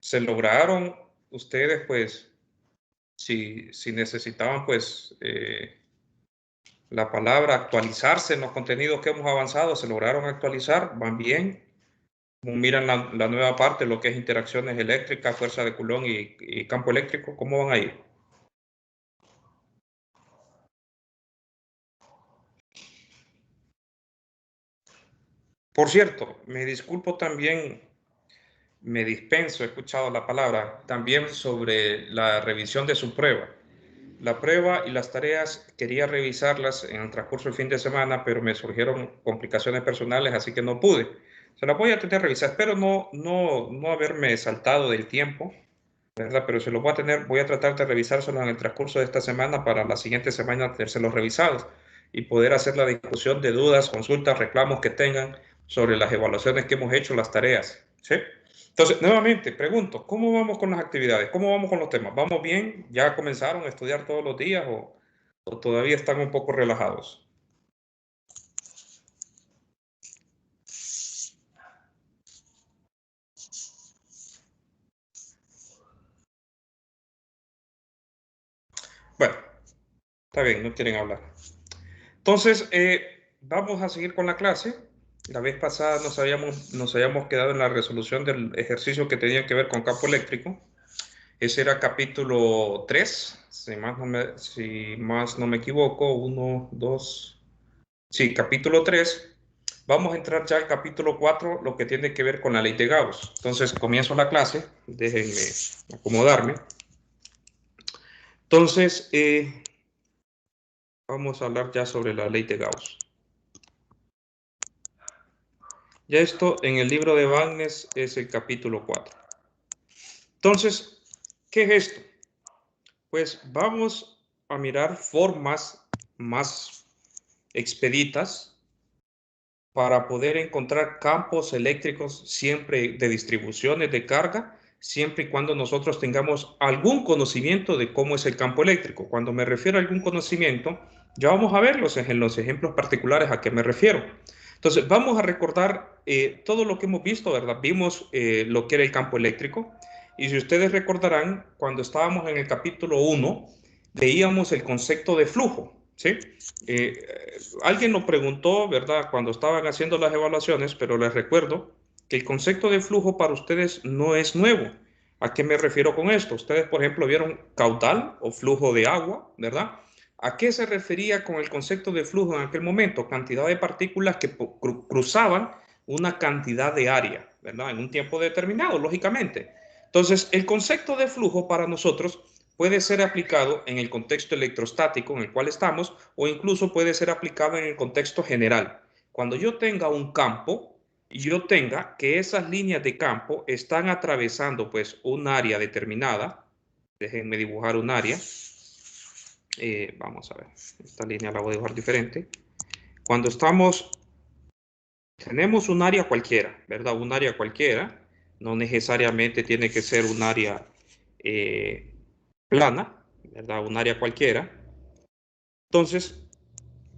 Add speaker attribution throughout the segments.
Speaker 1: se lograron ustedes, pues, si necesitaban, pues, la palabra actualizarse en los contenidos que hemos avanzado, se lograron actualizar, van bien. Como miran la nueva parte, lo que es interacciones eléctricas, fuerza de Coulomb y campo eléctrico, ¿cómo van a ir? Por cierto, me disculpo también, me dispenso, he escuchado la palabra, también sobre la revisión de su prueba. La prueba y las tareas quería revisarlas en el transcurso del fin de semana, pero me surgieron complicaciones personales, así que no pude. Se las voy a tener revisar. Espero no haberme saltado del tiempo, ¿verdad? Pero se los voy a tratar de revisárselos en el transcurso de esta semana para la siguiente semana tenérselos revisados y poder hacer la discusión de dudas, consultas, reclamos que tengan sobre las evaluaciones que hemos hecho, las tareas, ¿sí? Entonces, nuevamente, pregunto, ¿cómo vamos con las actividades? ¿Cómo vamos con los temas? ¿Vamos bien? ¿Ya comenzaron a estudiar todos los días o todavía están un poco relajados? Bueno, está bien, no quieren hablar. Entonces, vamos a seguir con la clase. La vez pasada nos habíamos quedado en la resolución del ejercicio que tenía que ver con campo eléctrico. Ese era capítulo 3, si más no me equivoco, 1, 2, sí, capítulo 3. Vamos a entrar ya al capítulo 4, lo que tiene que ver con la ley de Gauss. Entonces, comienzo la clase, déjenme acomodarme. Entonces, vamos a hablar ya sobre la ley de Gauss. Ya esto en el libro de Wagner es el capítulo 4. Entonces, ¿qué es esto? Pues vamos a mirar formas más expeditas para poder encontrar campos eléctricos siempre de distribuciones de carga, siempre y cuando nosotros tengamos algún conocimiento de cómo es el campo eléctrico. Cuando me refiero a algún conocimiento, ya vamos a verlos en los ejemplos particulares a qué me refiero. Entonces, vamos a recordar todo lo que hemos visto, ¿verdad? Vimos lo que era el campo eléctrico. Y si ustedes recordarán, cuando estábamos en el capítulo 1, veíamos el concepto de flujo, ¿sí? Alguien nos preguntó, ¿verdad?, cuando estaban haciendo las evaluaciones, pero les recuerdo que el concepto de flujo para ustedes no es nuevo. ¿A qué me refiero con esto? Ustedes, por ejemplo, vieron caudal o flujo de agua, ¿verdad? ¿A qué se refería con el concepto de flujo en aquel momento? Cantidad de partículas que cruzaban una cantidad de área, ¿verdad? En un tiempo determinado, lógicamente. Entonces, el concepto de flujo para nosotros puede ser aplicado en el contexto electrostático en el cual estamos o incluso puede ser aplicado en el contexto general. Cuando yo tenga un campo y yo tenga que esas líneas de campo están atravesando pues un área determinada, déjenme dibujar un área, vamos a ver, esta línea la voy a dibujar diferente. Cuando tenemos un área cualquiera, ¿verdad? Un área cualquiera, no necesariamente tiene que ser un área plana, ¿verdad? Un área cualquiera. Entonces,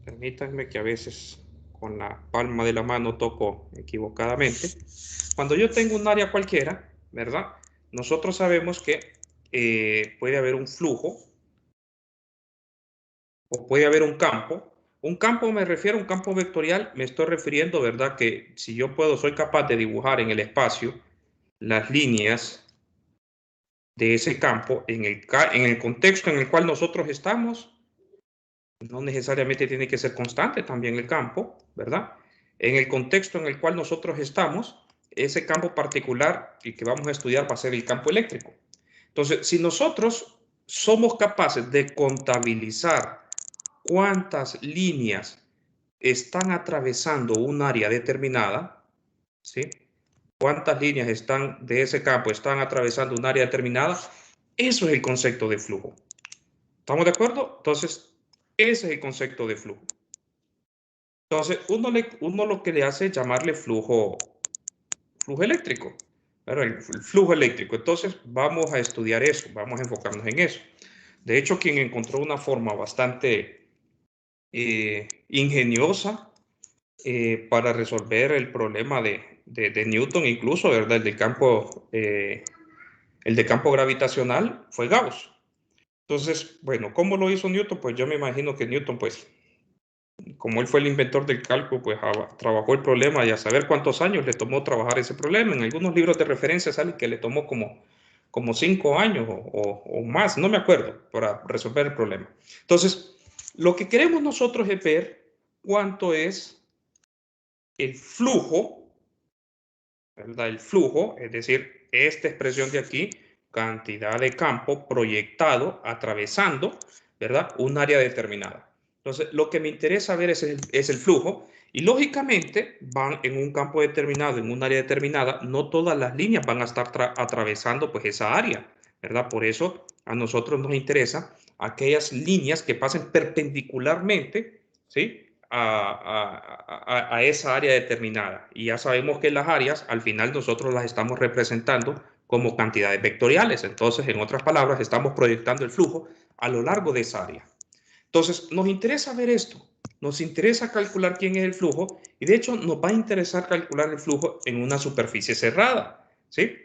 Speaker 1: permítanme que a veces con la palma de la mano toco equivocadamente. Cuando yo tengo un área cualquiera, ¿verdad? Nosotros sabemos que puede haber un flujo o puede haber un campo. Un campo me refiero a un campo vectorial, me estoy refiriendo, ¿verdad? Que si yo soy capaz de dibujar en el espacio las líneas de ese campo en el contexto en el cual nosotros estamos, no necesariamente tiene que ser constante también el campo, ¿verdad? En el contexto en el cual nosotros estamos, ese campo particular y que vamos a estudiar va a ser el campo eléctrico. Entonces, si nosotros somos capaces de contabilizar cuántas líneas están atravesando un área determinada, ¿sí? Cuántas líneas de ese campo están atravesando un área determinada, eso es el concepto de flujo. ¿Estamos de acuerdo? Entonces, ese es el concepto de flujo. Entonces, uno lo que le hace es llamarle flujo eléctrico, ¿verdad? El flujo eléctrico. Entonces, vamos a estudiar eso, vamos a enfocarnos en eso. De hecho, quien encontró una forma bastante ingeniosa para resolver el problema de Newton, incluso, ¿verdad? Del campo El de campo gravitacional fue Gauss. Entonces, bueno, ¿cómo lo hizo Newton? Pues yo me imagino que Newton, pues, como él fue el inventor del cálculo, pues trabajó el problema y a saber cuántos años le tomó trabajar ese problema. En algunos libros de referencia sale que le tomó como 5 años o más, no me acuerdo, para resolver el problema. Entonces, lo que queremos nosotros es ver cuánto es el flujo, ¿verdad? El flujo, es decir, esta expresión de aquí, cantidad de campo proyectado, atravesando, ¿verdad? Un área determinada. Entonces, lo que me interesa ver es el flujo y lógicamente van en un campo determinado, en un área determinada, no todas las líneas van a estar atravesando pues esa área, ¿verdad? Por eso a nosotros nos interesa aquellas líneas que pasen perpendicularmente, ¿sí? A esa área determinada. Y ya sabemos que las áreas, al final nosotros las estamos representando como cantidades vectoriales. Entonces, en otras palabras, estamos proyectando el flujo a lo largo de esa área. Entonces, nos interesa ver esto. Nos interesa calcular quién es el flujo y de hecho nos va a interesar calcular el flujo en una superficie cerrada, ¿sí?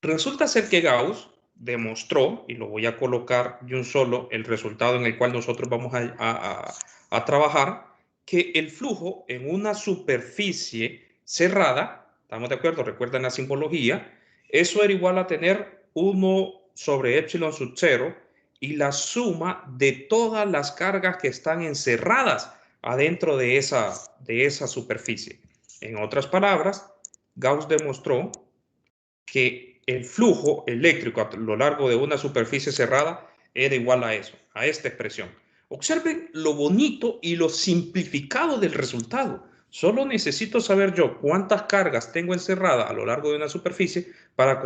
Speaker 1: Resulta ser que Gauss demostró, y lo voy a colocar de un solo, el resultado en el cual nosotros vamos a trabajar, que el flujo en una superficie cerrada, ¿estamos de acuerdo? Recuerden la simbología, eso era igual a tener 1 sobre epsilon sub 0 y la suma de todas las cargas que están encerradas adentro de esa superficie. En otras palabras, Gauss demostró que el flujo eléctrico a lo largo de una superficie cerrada era igual a eso, a esta expresión. Observen lo bonito y lo simplificado del resultado. Solo necesito saber yo cuántas cargas tengo encerradas a lo largo de una superficie para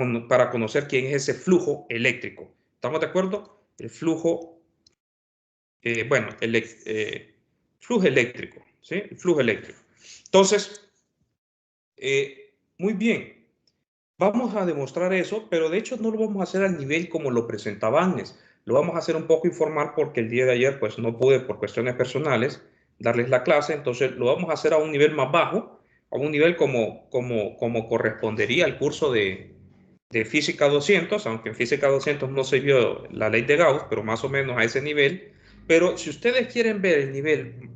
Speaker 1: conocer quién es ese flujo eléctrico. ¿Estamos de acuerdo? El flujo, flujo eléctrico, ¿sí? El flujo eléctrico. Entonces, muy bien. Vamos a demostrar eso, pero de hecho no lo vamos a hacer al nivel como lo presentaba Agnes. Lo vamos a hacer un poco informal porque el día de ayer pues no pude por cuestiones personales darles la clase, entonces lo vamos a hacer a un nivel más bajo, a un nivel como correspondería al curso de Física 200, aunque en Física 200 no se vio la ley de Gauss, pero más o menos a ese nivel. Pero si ustedes quieren ver el nivel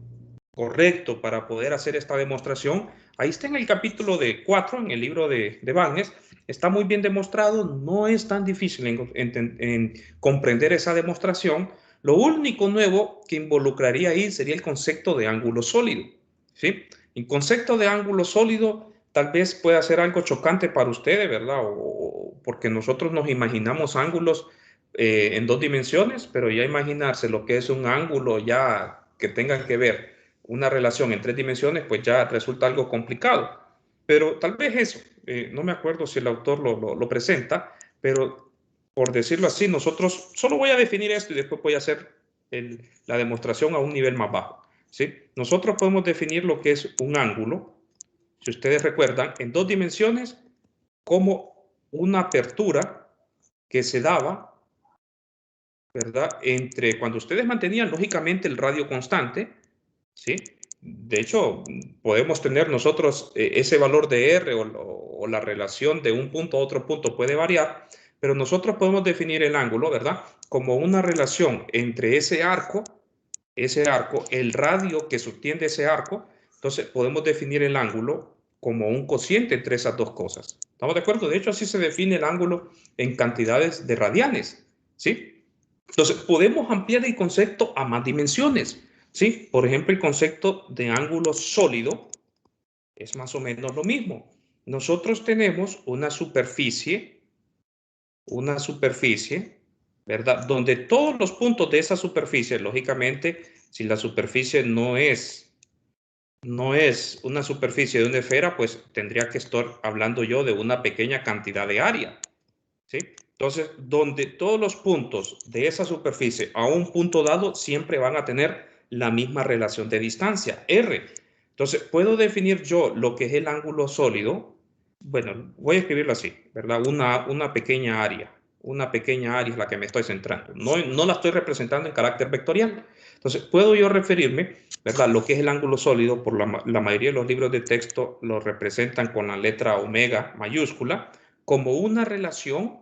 Speaker 1: correcto para poder hacer esta demostración, ahí está en el capítulo 4, en el libro de Bagnes, está muy bien demostrado, no es tan difícil en comprender esa demostración. Lo único nuevo que involucraría ahí sería el concepto de ángulo sólido, ¿sí? El concepto de ángulo sólido tal vez pueda ser algo chocante para ustedes, ¿verdad? Porque nosotros nos imaginamos ángulos en 2 dimensiones, pero ya imaginarse lo que es un ángulo ya que tengan que ver una relación en 3 dimensiones, pues ya resulta algo complicado. Pero tal vez eso, no me acuerdo si el autor lo presenta, pero por decirlo así, nosotros, solo voy a definir esto y después voy a hacer la demostración a un nivel más bajo, ¿sí? Nosotros podemos definir lo que es un ángulo, si ustedes recuerdan, en 2 dimensiones como una apertura que se daba, ¿verdad? Entre cuando ustedes mantenían lógicamente el radio constante, ¿sí? De hecho, podemos tener nosotros ese valor de R o la relación de un punto a otro punto puede variar, pero nosotros podemos definir el ángulo, ¿verdad? Como una relación entre ese arco, el radio que subtiende ese arco, entonces podemos definir el ángulo como un cociente entre esas dos cosas. ¿Estamos de acuerdo? De hecho, así se define el ángulo en cantidades de radianes, ¿sí? Entonces, podemos ampliar el concepto a más dimensiones, ¿sí? Por ejemplo, el concepto de ángulo sólido es más o menos lo mismo. Nosotros tenemos una superficie, ¿verdad? Donde todos los puntos de esa superficie, lógicamente, si la superficie no es una superficie de una esfera, pues tendría que estar hablando yo de una pequeña cantidad de área, ¿sí? Entonces, donde todos los puntos de esa superficie a un punto dado siempre van a tener la misma relación de distancia, R. Entonces, puedo definir yo lo que es el ángulo sólido. Bueno, voy a escribirlo así, ¿verdad? Una pequeña área. Una pequeña área es la que me estoy centrando. No la estoy representando en carácter vectorial. Entonces, puedo yo referirme, ¿verdad? Lo que es el ángulo sólido, por la mayoría de los libros de texto lo representan con la letra omega mayúscula, como una relación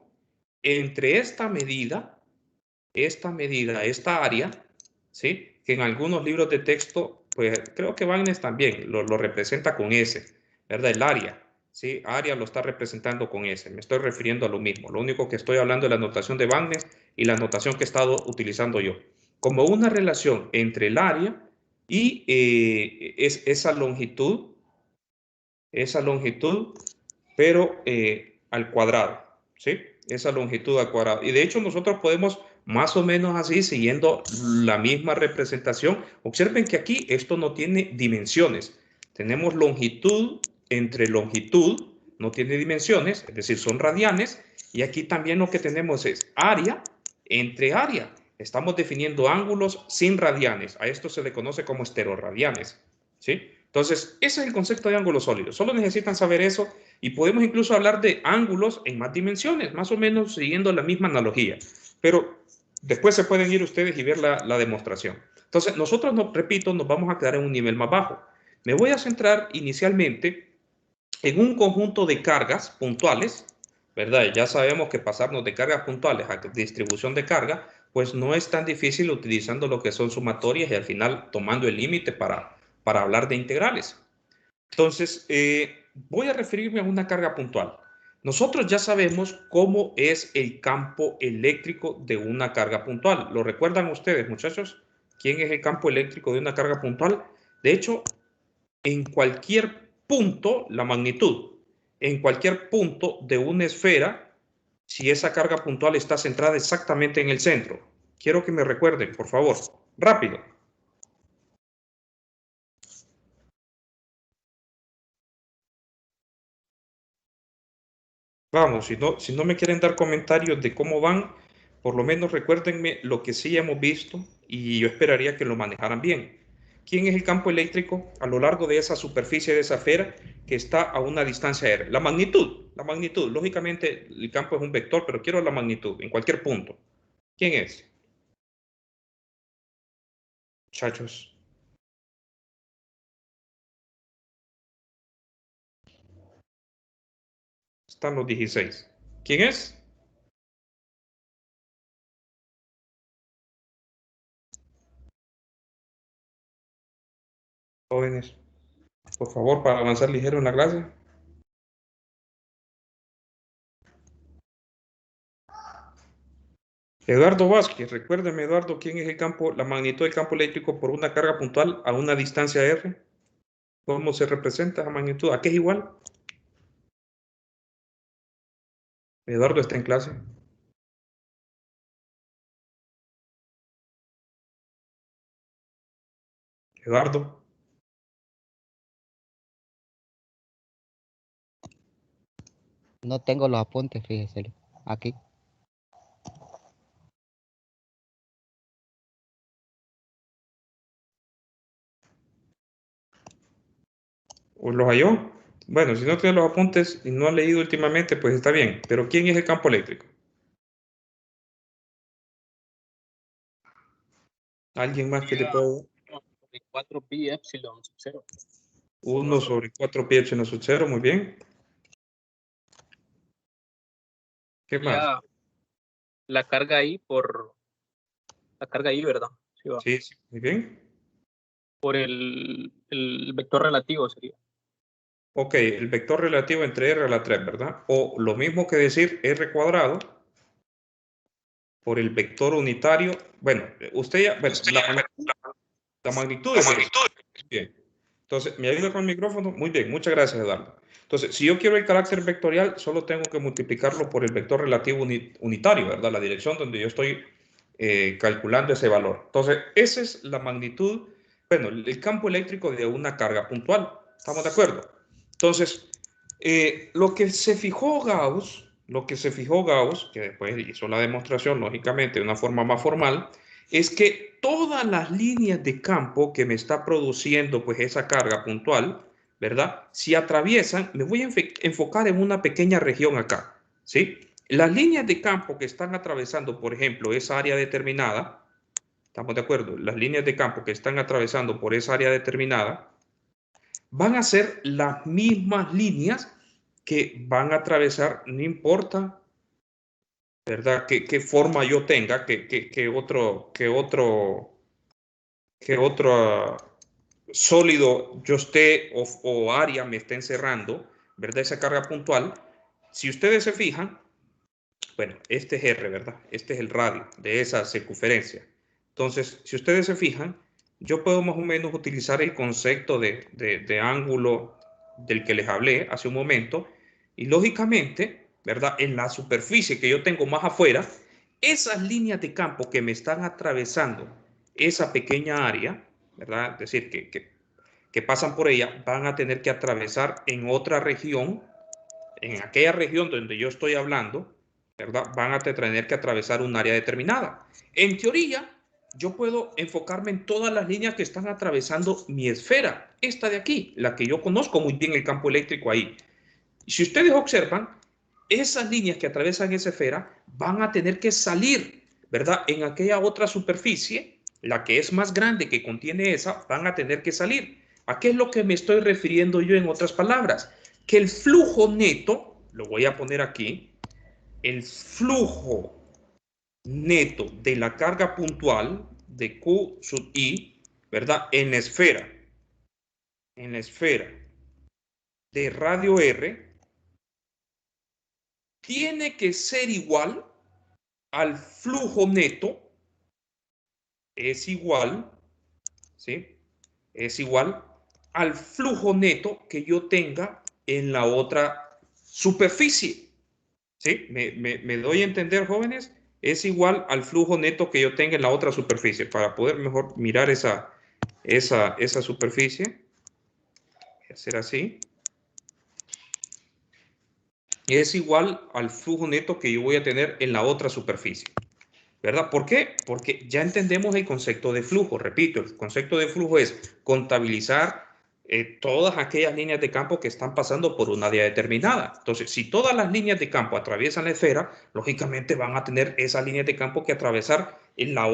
Speaker 1: entre esta medida, esta área, ¿sí? Que en algunos libros de texto, pues creo que Wagner también lo representa con S, ¿verdad? El área, ¿sí? Área lo está representando con S. Me estoy refiriendo a lo mismo. Lo único que estoy hablando es la notación de Wagner y la notación que he estado utilizando yo. Como una relación entre el área y esa longitud, pero al cuadrado, ¿sí? Esa longitud al cuadrado. Y de hecho nosotros podemos más o menos así, siguiendo la misma representación. Observen que aquí esto no tiene dimensiones. Tenemos longitud entre longitud, no tiene dimensiones, es decir, son radianes. Y aquí también lo que tenemos es área entre área. Estamos definiendo ángulos sin radianes. A esto se le conoce como estereoradianes, ¿sí? Entonces, ese es el concepto de ángulos sólidos. Solo necesitan saber eso y podemos incluso hablar de ángulos en más dimensiones, más o menos siguiendo la misma analogía. Pero después se pueden ir ustedes y ver la demostración. Entonces, nosotros, repito, nos vamos a quedar en un nivel más bajo. Me voy a centrar inicialmente en un conjunto de cargas puntuales, ¿verdad? Ya sabemos que pasarnos de cargas puntuales a distribución de carga, pues no es tan difícil utilizando lo que son sumatorias y al final tomando el límite para hablar de integrales. Entonces, voy a referirme a una carga puntual. Nosotros ya sabemos cómo es el campo eléctrico de una carga puntual. ¿Lo recuerdan ustedes, muchachos? ¿Quién es el campo eléctrico de una carga puntual? De hecho, en cualquier punto, la magnitud, en cualquier punto de una esfera, si esa carga puntual está centrada exactamente en el centro. Quiero que me recuerden, por favor. Rápido. Vamos, si no me quieren dar comentarios de cómo van, por lo menos recuérdenme lo que sí hemos visto y yo esperaría que lo manejaran bien. ¿Quién es el campo eléctrico a lo largo de esa superficie de esa esfera que está a una distancia r? La magnitud. Lógicamente el campo es un vector, pero quiero la magnitud en cualquier punto. ¿Quién es? Muchachos. Están los 16. ¿Quién es? Jóvenes, por favor, para avanzar ligero en la clase. Eduardo Vázquez, recuérdeme, Eduardo, ¿quién es el campo, la magnitud del campo eléctrico por una carga puntual a una distancia r? ¿Cómo se representa esa magnitud? ¿A qué es igual? Eduardo está en clase. Eduardo.
Speaker 2: No tengo los apuntes, fíjese, aquí.
Speaker 1: ¿O los halló? Bueno, si no tiene los apuntes y no ha leído últimamente, pues está bien. Pero ¿quién es el campo eléctrico? ¿Alguien más que le pueda?
Speaker 3: 4 pi epsilon sub 0.
Speaker 1: 1 sobre 4 pi epsilon sub 0, muy bien. ¿Qué más?
Speaker 3: La carga ahí por... La carga ahí, ¿verdad? Sí, va.
Speaker 1: Sí, muy bien.
Speaker 3: Por el vector relativo sería.
Speaker 1: Ok, el vector relativo entre r a la 3, ¿verdad? O lo mismo que decir r cuadrado por el vector unitario. Bueno, usted ya, bueno, la magnitud es eso. Bien. Entonces, ¿me ayuda con el micrófono? Muy bien, muchas gracias, Eduardo. Entonces, si yo quiero el carácter vectorial, solo tengo que multiplicarlo por el vector relativo unitario, ¿verdad? La dirección donde yo estoy calculando ese valor. Entonces, esa es la magnitud, bueno, el campo eléctrico de una carga puntual. ¿Estamos de acuerdo? Entonces, lo que se fijó Gauss, que después hizo la demostración, lógicamente, de una forma más formal, es que todas las líneas de campo que me está produciendo pues esa carga puntual, ¿verdad? Si atraviesan, me voy a enfocar en una pequeña región acá, ¿sí? Las líneas de campo que están atravesando, por ejemplo, esa área determinada, ¿estamos de acuerdo? Las líneas de campo que están atravesando por esa área determinada van a ser las mismas líneas que van a atravesar, no importa ¿verdad? ¿Qué forma yo tenga, qué otro sólido yo esté o área me esté encerrando, ¿verdad? Esa carga puntual. Si ustedes se fijan, bueno, este es R, ¿verdad? Este es el radio de esa circunferencia. Entonces, si ustedes se fijan, yo puedo más o menos utilizar el concepto de ángulo del que les hablé hace un momento y lógicamente, ¿verdad? En la superficie que yo tengo más afuera, esas líneas de campo que me están atravesando esa pequeña área, ¿verdad? Es decir, que pasan por ella, van a tener que atravesar en otra región, en aquella región donde yo estoy hablando, ¿verdad? Van a tener que atravesar un área determinada. En teoría, yo puedo enfocarme en todas las líneas que están atravesando mi esfera, esta de aquí, la que yo conozco muy bien el campo eléctrico ahí. Y si ustedes observan, esas líneas que atraviesan esa esfera van a tener que salir, ¿verdad? En aquella otra superficie, la que es más grande que contiene esa, van a tener que salir. ¿A qué es lo que me estoy refiriendo yo en otras palabras? Que el flujo neto, lo voy a poner aquí, el flujo neto de la carga puntual de Q sub I, ¿verdad? En la esfera de radio R, tiene que ser igual al flujo neto, es igual, ¿sí? Es igual al flujo neto que yo tenga en la otra superficie, ¿sí? ¿Me doy a entender, jóvenes? Es igual al flujo neto que yo tenga en la otra superficie. Para poder mejor mirar esa superficie, voy a hacer así. Es igual al flujo neto que yo voy a tener en la otra superficie, ¿verdad? ¿Por qué? Porque ya entendemos el concepto de flujo. Repito, el concepto de flujo es contabilizar todas aquellas líneas de campo que están pasando por una área determinada. Entonces, si todas las líneas de campo atraviesan la esfera, lógicamente van a tener esas líneas de campo que atravesar en la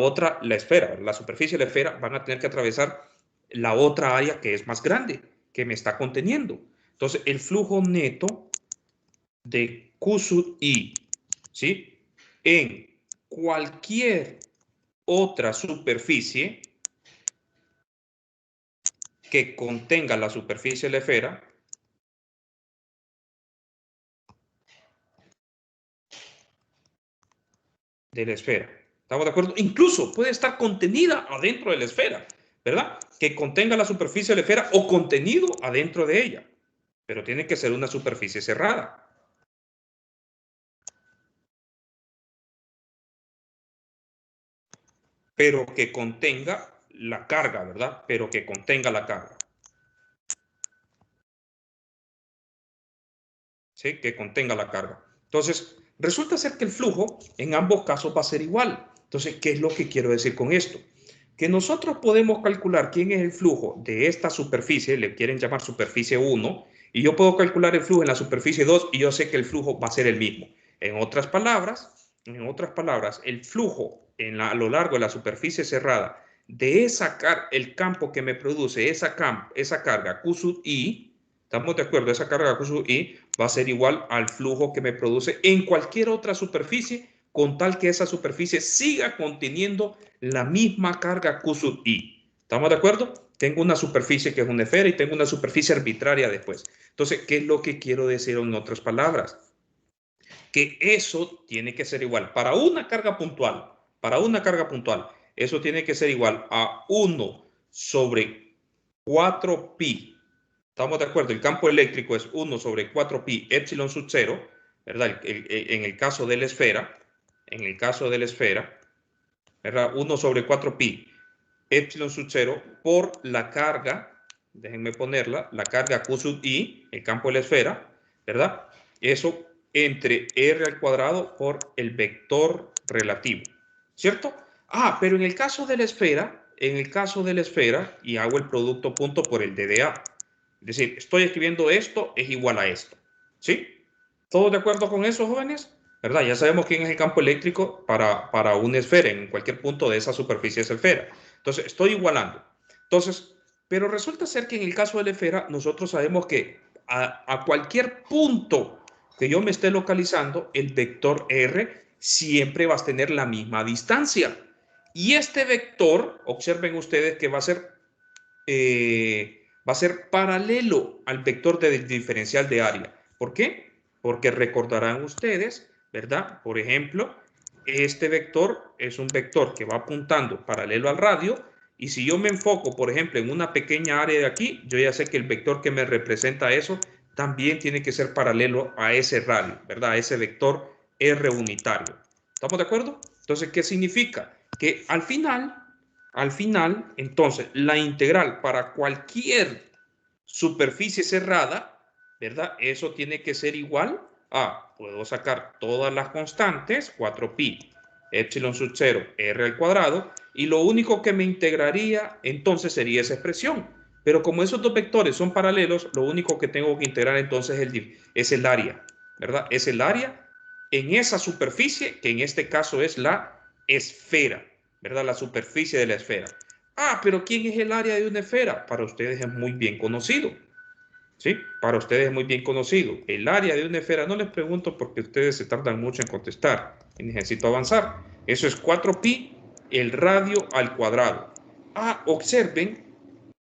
Speaker 1: esfera, la superficie de la esfera, van a tener que atravesar la otra área que es más grande, que me está conteniendo. Entonces, el flujo neto de Q sub I, ¿sí? En cualquier otra superficie que contenga la superficie de la esfera ¿Estamos de acuerdo? Incluso puede estar contenida adentro de la esfera, ¿verdad? Que contenga la superficie de la esfera o contenido adentro de ella. Pero tiene que ser una superficie cerrada. Pero que contenga la carga, ¿verdad? Pero que contenga la carga. ¿Sí? Que contenga la carga. Entonces, resulta ser que el flujo en ambos casos va a ser igual. Entonces, ¿qué es lo que quiero decir con esto? Que nosotros podemos calcular quién es el flujo de esta superficie, le quieren llamar superficie 1, y yo puedo calcular el flujo en la superficie 2 y yo sé que el flujo va a ser el mismo. En otras palabras, el flujo a lo largo de la superficie cerrada de el campo que me produce esa carga Q sub I, ¿estamos de acuerdo? Esa carga Q sub I va a ser igual al flujo que me produce en cualquier otra superficie, con tal que esa superficie siga conteniendo la misma carga Q sub I. ¿Estamos de acuerdo? Tengo una superficie que es una esfera y tengo una superficie arbitraria después. Entonces, ¿qué es lo que quiero decir en otras palabras? Que eso tiene que ser igual para una carga puntual. Eso tiene que ser igual a 1 sobre 4pi. ¿Estamos de acuerdo? El campo eléctrico es 1 sobre 4pi epsilon sub 0, ¿verdad? En el caso de la esfera, ¿verdad? 1 sobre 4pi epsilon sub 0 por la carga, déjenme ponerla, la carga Q sub I, el campo de la esfera, ¿verdad? Eso entre R al cuadrado por el vector relativo, ¿cierto? Ah, pero en el caso de la esfera, y hago el producto punto por el DDA. Es decir, estoy escribiendo esto es igual a esto, ¿sí? ¿Todos de acuerdo con eso, jóvenes? ¿Verdad? Ya sabemos quién es el campo eléctrico para una esfera en cualquier punto de esa superficie de esa esfera. Entonces, estoy igualando. Entonces, pero resulta ser que en el caso de la esfera, nosotros sabemos que a cualquier punto que yo me esté localizando, el vector R siempre vas a tener la misma distancia. Y este vector, observen ustedes que va a ser paralelo al vector del diferencial de área. ¿Por qué? Porque recordarán ustedes, ¿verdad? Por ejemplo, este vector es un vector que va apuntando paralelo al radio, y si yo me enfoco, por ejemplo, en una pequeña área de aquí, yo ya sé que el vector que me representa eso también tiene que ser paralelo a ese radio, ¿verdad? A ese vector R unitario. ¿Estamos de acuerdo? Entonces, ¿qué significa? Que al final, entonces, la integral para cualquier superficie cerrada, ¿verdad? Eso tiene que ser igual a, puedo sacar todas las constantes, 4pi, epsilon sub 0, r al cuadrado, y lo único que me integraría entonces sería esa expresión. Pero como esos dos vectores son paralelos, lo único que tengo que integrar entonces es el área, ¿verdad? Es el área en esa superficie, que en este caso es la esfera, ¿verdad? La superficie de la esfera. Ah, pero ¿quién es el área de una esfera? Para ustedes es muy bien conocido. ¿Sí? Para ustedes es muy bien conocido. El área de una esfera, no les pregunto porque ustedes se tardan mucho en contestar y necesito avanzar. Eso es 4pi el radio al cuadrado. Ah, observen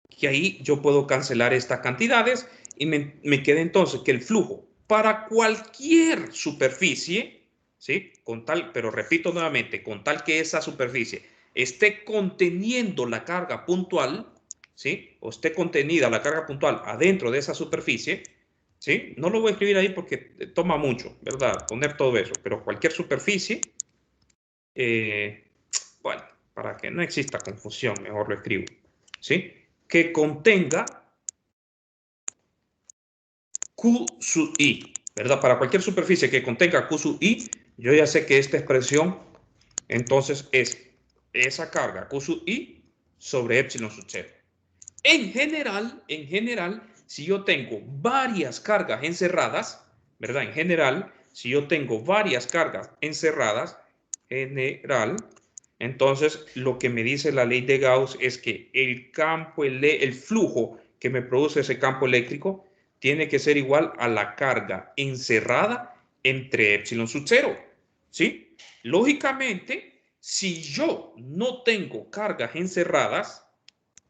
Speaker 1: que ahí yo puedo cancelar estas cantidades y me queda entonces que el flujo para cualquier superficie, ¿sí? Con tal, pero repito nuevamente, con tal que esa superficie esté conteniendo la carga puntual, ¿sí? O esté contenida la carga puntual adentro de esa superficie, ¿sí? No lo voy a escribir ahí porque toma mucho, ¿verdad? Poner todo eso, pero cualquier superficie, bueno, para que no exista confusión, mejor lo escribo, ¿sí? Que contenga Q sub I, ¿verdad? Para cualquier superficie que contenga Q sub I, yo ya sé que esta expresión entonces es esa carga Q sub I sobre epsilon sub 0. En general, si yo tengo varias cargas encerradas, ¿verdad? En general, si yo tengo varias cargas encerradas, entonces lo que me dice la ley de Gauss es que el flujo que me produce ese campo eléctrico tiene que ser igual a la carga encerrada entre epsilon sub 0, ¿sí? Lógicamente, si yo no tengo cargas encerradas,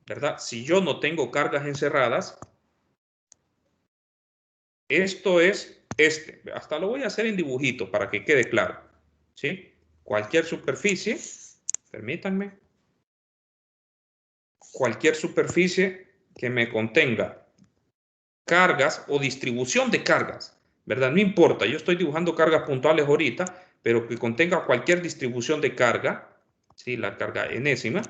Speaker 1: ¿verdad? Si yo no tengo cargas encerradas, esto es hasta lo voy a hacer en dibujito para que quede claro, ¿sí? Cualquier superficie, permítanme, cualquier superficie que me contenga cargas o distribución de cargas, ¿verdad? No importa, yo estoy dibujando cargas puntuales ahorita, pero que contenga cualquier distribución de carga, ¿sí? La carga enésima,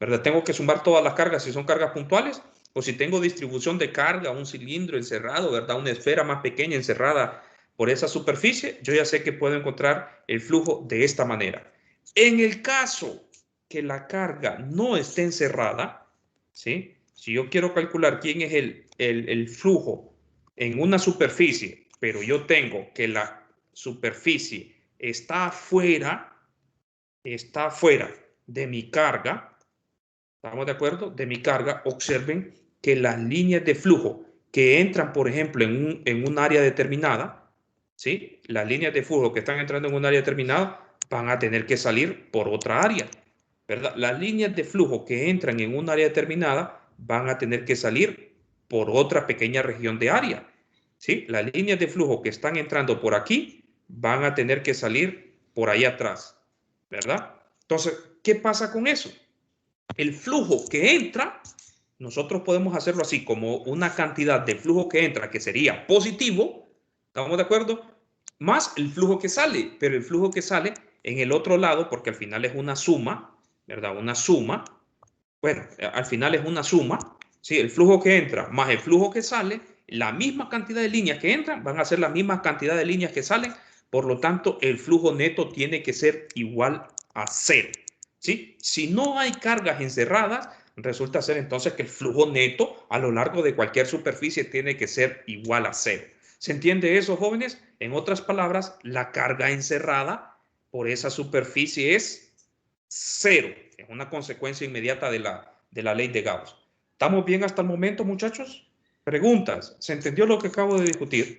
Speaker 1: ¿verdad? Tengo que sumar todas las cargas si son cargas puntuales, o si tengo distribución de carga, un cilindro encerrado, ¿verdad? Una esfera más pequeña encerrada por esa superficie, yo ya sé que puedo encontrar el flujo de esta manera. En el caso que la carga no esté encerrada, ¿sí? Si yo quiero calcular quién es el flujo en una superficie, pero yo tengo que la superficie está afuera de mi carga, ¿estamos de acuerdo? De mi carga, observen que las líneas de flujo que entran, por ejemplo, en un área determinada, ¿sí? Las líneas de flujo que están entrando en un área determinada van a tener que salir por otra área, ¿verdad? Las líneas de flujo que entran en un área determinada van a tener que salir por otra pequeña región de área, ¿sí? Las líneas de flujo que están entrando por aquí van a tener que salir por ahí atrás, ¿verdad? Entonces, ¿qué pasa con eso? El flujo que entra, nosotros podemos hacerlo así como una cantidad de flujo que entra que sería positivo, ¿estamos de acuerdo? Más el flujo que sale, pero el flujo que sale en el otro lado, porque al final es una suma, ¿verdad? Una suma, bueno, al final es una suma, ¿sí? El flujo que entra más el flujo que sale, la misma cantidad de líneas que entran van a ser la misma cantidad de líneas que salen, por lo tanto el flujo neto tiene que ser igual a 0, ¿sí? Si no hay cargas encerradas, resulta ser entonces que el flujo neto a lo largo de cualquier superficie tiene que ser igual a 0. ¿Se entiende eso, jóvenes? En otras palabras, la carga encerrada por esa superficie es 0. Es una consecuencia inmediata de la ley de Gauss. ¿Estamos bien hasta el momento, muchachos? Preguntas. ¿Se entendió lo que acabo de discutir?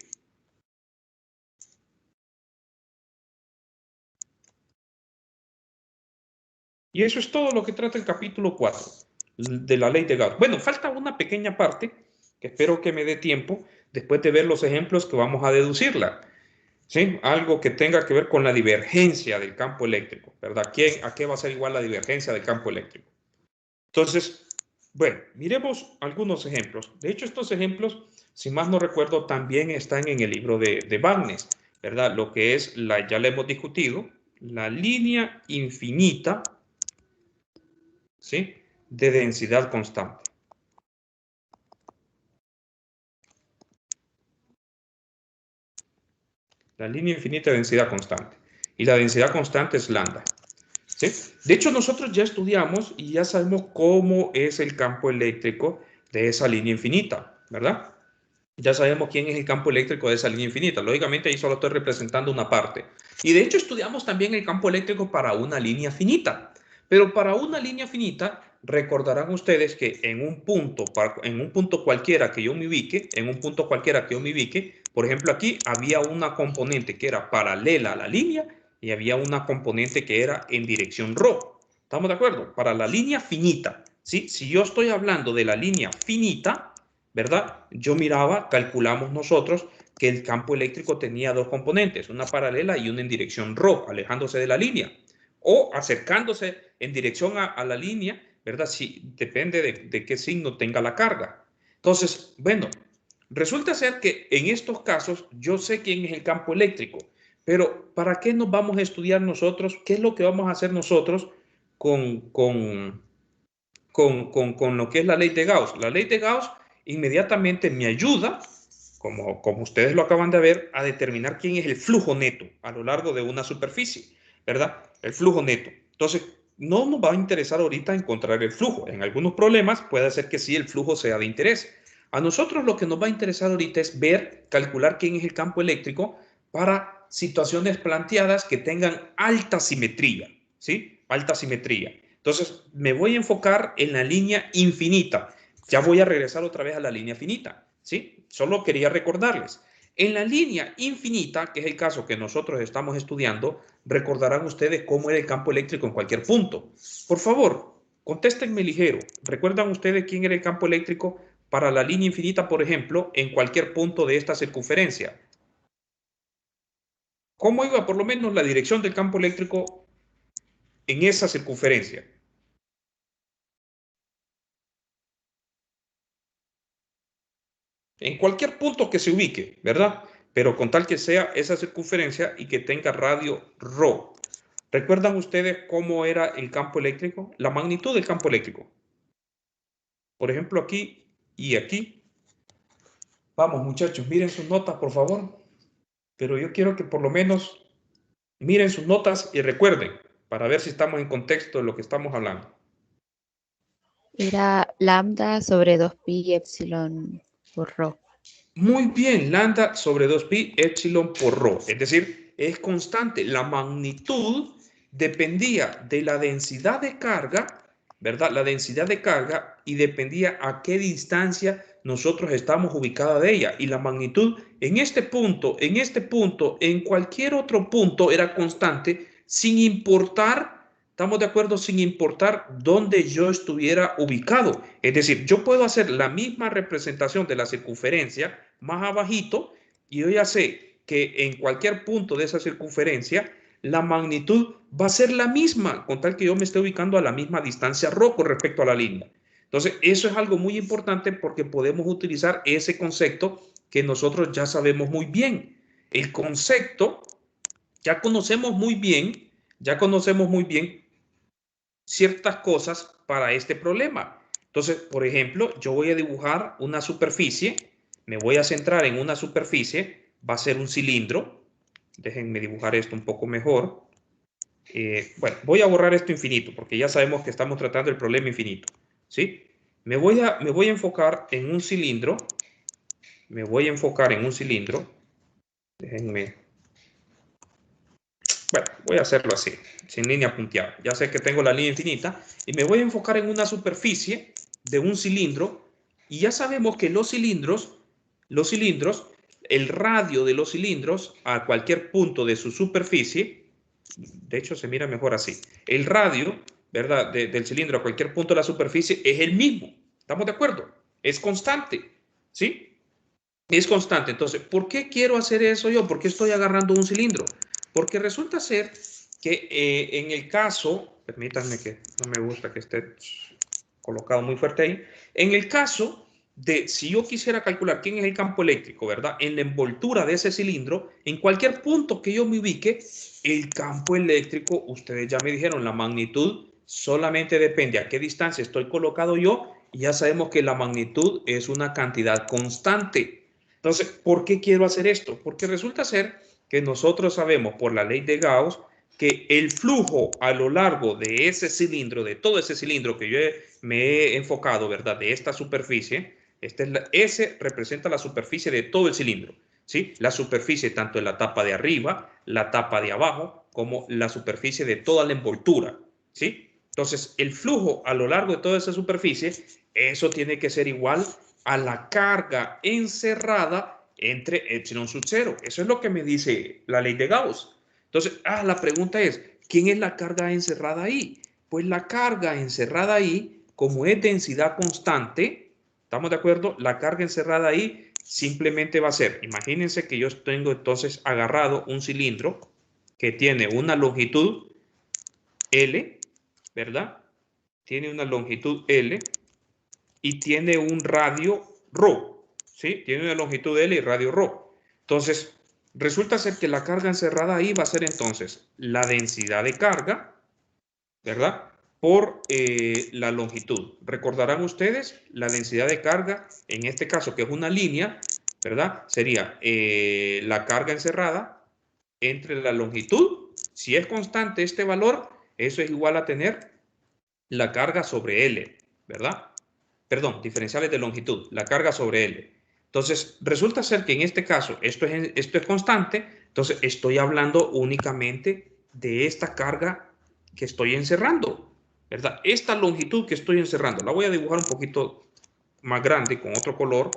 Speaker 1: Y eso es todo lo que trata el capítulo 4 de la ley de Gauss. Bueno, falta una pequeña parte que espero que me dé tiempo después de ver los ejemplos que vamos a deducirla. ¿Sí? Algo que tenga que ver con la divergencia del campo eléctrico, ¿verdad? ¿A qué va a ser igual la divergencia del campo eléctrico? Entonces, bueno, miremos algunos ejemplos. De hecho, estos ejemplos, si más no recuerdo, también están en el libro de Bagnes, ¿verdad? Lo que es, ya le hemos discutido, la línea infinita, ¿sí? De densidad constante. La línea infinita de densidad constante. Y la densidad constante es lambda. ¿Sí? De hecho, nosotros ya estudiamos y ya sabemos cómo es el campo eléctrico de esa línea infinita, ¿verdad? Ya sabemos quién es el campo eléctrico de esa línea infinita. Lógicamente, ahí solo estoy representando una parte. Y de hecho, estudiamos también el campo eléctrico para una línea finita. Pero para una línea finita, recordarán ustedes que en un punto cualquiera que yo me ubique, por ejemplo, aquí había una componente que era paralela a la línea y había una componente que era en dirección ρ. ¿Estamos de acuerdo? Para la línea finita, ¿sí? Si yo estoy hablando de la línea finita, ¿verdad? Yo miraba, calculamos nosotros que el campo eléctrico tenía dos componentes, una paralela y una en dirección ρ, alejándose de la línea, o acercándose en dirección a la línea, ¿verdad? Si, depende de qué signo tenga la carga. Entonces, bueno, resulta ser que en estos casos yo sé quién es el campo eléctrico, pero ¿para qué nos vamos a estudiar nosotros? ¿Qué es lo que vamos a hacer nosotros con lo que es la ley de Gauss? La ley de Gauss inmediatamente me ayuda, como ustedes lo acaban de ver, a determinar quién es el flujo neto a lo largo de una superficie, ¿verdad? El flujo neto. Entonces, no nos va a interesar ahorita encontrar el flujo. En algunos problemas puede ser que sí el flujo sea de interés. A nosotros lo que nos va a interesar ahorita es ver, calcular quién es el campo eléctrico para situaciones planteadas que tengan alta simetría, ¿sí? Alta simetría. Entonces, me voy a enfocar en la línea infinita. Ya voy a regresar otra vez a la línea finita, ¿sí? Solo quería recordarles. En la línea infinita, que es el caso que nosotros estamos estudiando, recordarán ustedes cómo era el campo eléctrico en cualquier punto. Por favor, contéstenme ligero. ¿Recuerdan ustedes quién era el campo eléctrico para la línea infinita, por ejemplo, en cualquier punto de esta circunferencia? ¿Cómo iba por lo menos la dirección del campo eléctrico en esa circunferencia? En cualquier punto que se ubique, ¿verdad? Pero con tal que sea esa circunferencia y que tenga radio ρ. ¿Recuerdan ustedes cómo era el campo eléctrico? La magnitud del campo eléctrico. Por ejemplo, aquí y aquí. Vamos, muchachos, miren sus notas, por favor. Pero yo quiero que por lo menos miren sus notas y recuerden, para ver si estamos en contexto de lo que estamos hablando.
Speaker 4: Era lambda sobre 2pi epsilon por rho.
Speaker 1: Muy bien, lambda sobre 2pi epsilon por rho. Es decir, es constante. La magnitud dependía de la densidad de carga, ¿verdad? La densidad de carga y dependía a qué distancia nosotros estamos ubicados de ella. Y la magnitud en este punto, en cualquier otro punto era constante sin importar. ¿Estamos de acuerdo? Sin importar dónde yo estuviera ubicado. Es decir, yo puedo hacer la misma representación de la circunferencia más abajito y yo ya sé que en cualquier punto de esa circunferencia la magnitud va a ser la misma, con tal que yo me esté ubicando a la misma distancia ρ con respecto a la línea. Entonces, eso es algo muy importante porque podemos utilizar ese concepto que nosotros ya sabemos muy bien. El concepto, ya conocemos muy bien ciertas cosas para este problema. Entonces, por ejemplo, yo voy a dibujar una superficie, me voy a centrar en una superficie, va a ser un cilindro. Déjenme dibujar esto un poco mejor. Bueno, voy a borrar esto infinito, porque ya sabemos que estamos tratando el problema infinito, ¿sí? Me voy a enfocar en un cilindro, Déjenme. Bueno, voy a hacerlo así, sin línea punteada. Ya sé que tengo la línea infinita y me voy a enfocar en una superficie de un cilindro y ya sabemos que los cilindros, el radio de los cilindros a cualquier punto de su superficie, de hecho se mira mejor así, el radio ¿verdad? Del cilindro a cualquier punto de la superficie es el mismo. ¿Estamos de acuerdo? Es constante, ¿sí? Es constante. Entonces, ¿por qué quiero hacer eso yo? ¿Por qué estoy agarrando un cilindro? Porque resulta ser que en el caso, permítanme que no me gusta que esté colocado muy fuerte ahí, en el caso de si yo quisiera calcular quién es el campo eléctrico, ¿verdad? En la envoltura de ese cilindro, en cualquier punto que yo me ubique, el campo eléctrico, ustedes ya me dijeron, la magnitud solamente depende a qué distancia estoy colocado yo, y ya sabemos que la magnitud es una cantidad constante. Entonces, ¿por qué quiero hacer esto? Porque resulta ser que nosotros sabemos por la ley de Gauss que el flujo a lo largo de ese cilindro, de todo ese cilindro que yo me he enfocado, ¿verdad? De esta superficie, S representa la superficie de todo el cilindro, ¿sí? La superficie tanto en la tapa de arriba, la tapa de abajo, como la superficie de toda la envoltura, ¿sí? Entonces, el flujo a lo largo de toda esa superficie, eso tiene que ser igual a la carga encerrada entre epsilon sub 0. Eso es lo que me dice la ley de Gauss. Entonces, la pregunta es, ¿quién es la carga encerrada ahí? Pues la carga encerrada ahí, como es densidad constante, ¿estamos de acuerdo? La carga encerrada ahí simplemente va a ser, imagínense que yo tengo entonces agarrado un cilindro que tiene una longitud L, ¿verdad? Tiene una longitud L y tiene un radio ρ, ¿sí? Tiene una longitud L y radio ρ. Entonces, resulta ser que la carga encerrada ahí va a ser entonces la densidad de carga, ¿verdad? Por la longitud. Recordarán ustedes la densidad de carga, en este caso que es una línea, ¿verdad? Sería la carga encerrada entre la longitud. Si es constante este valor, eso es igual a tener la carga sobre L, ¿verdad? Perdón, diferenciales de longitud, la carga sobre L. Entonces, resulta ser que en este caso esto es constante, entonces estoy hablando únicamente de esta carga que estoy encerrando, ¿verdad? Esta longitud que estoy encerrando, la voy a dibujar un poquito más grande con otro color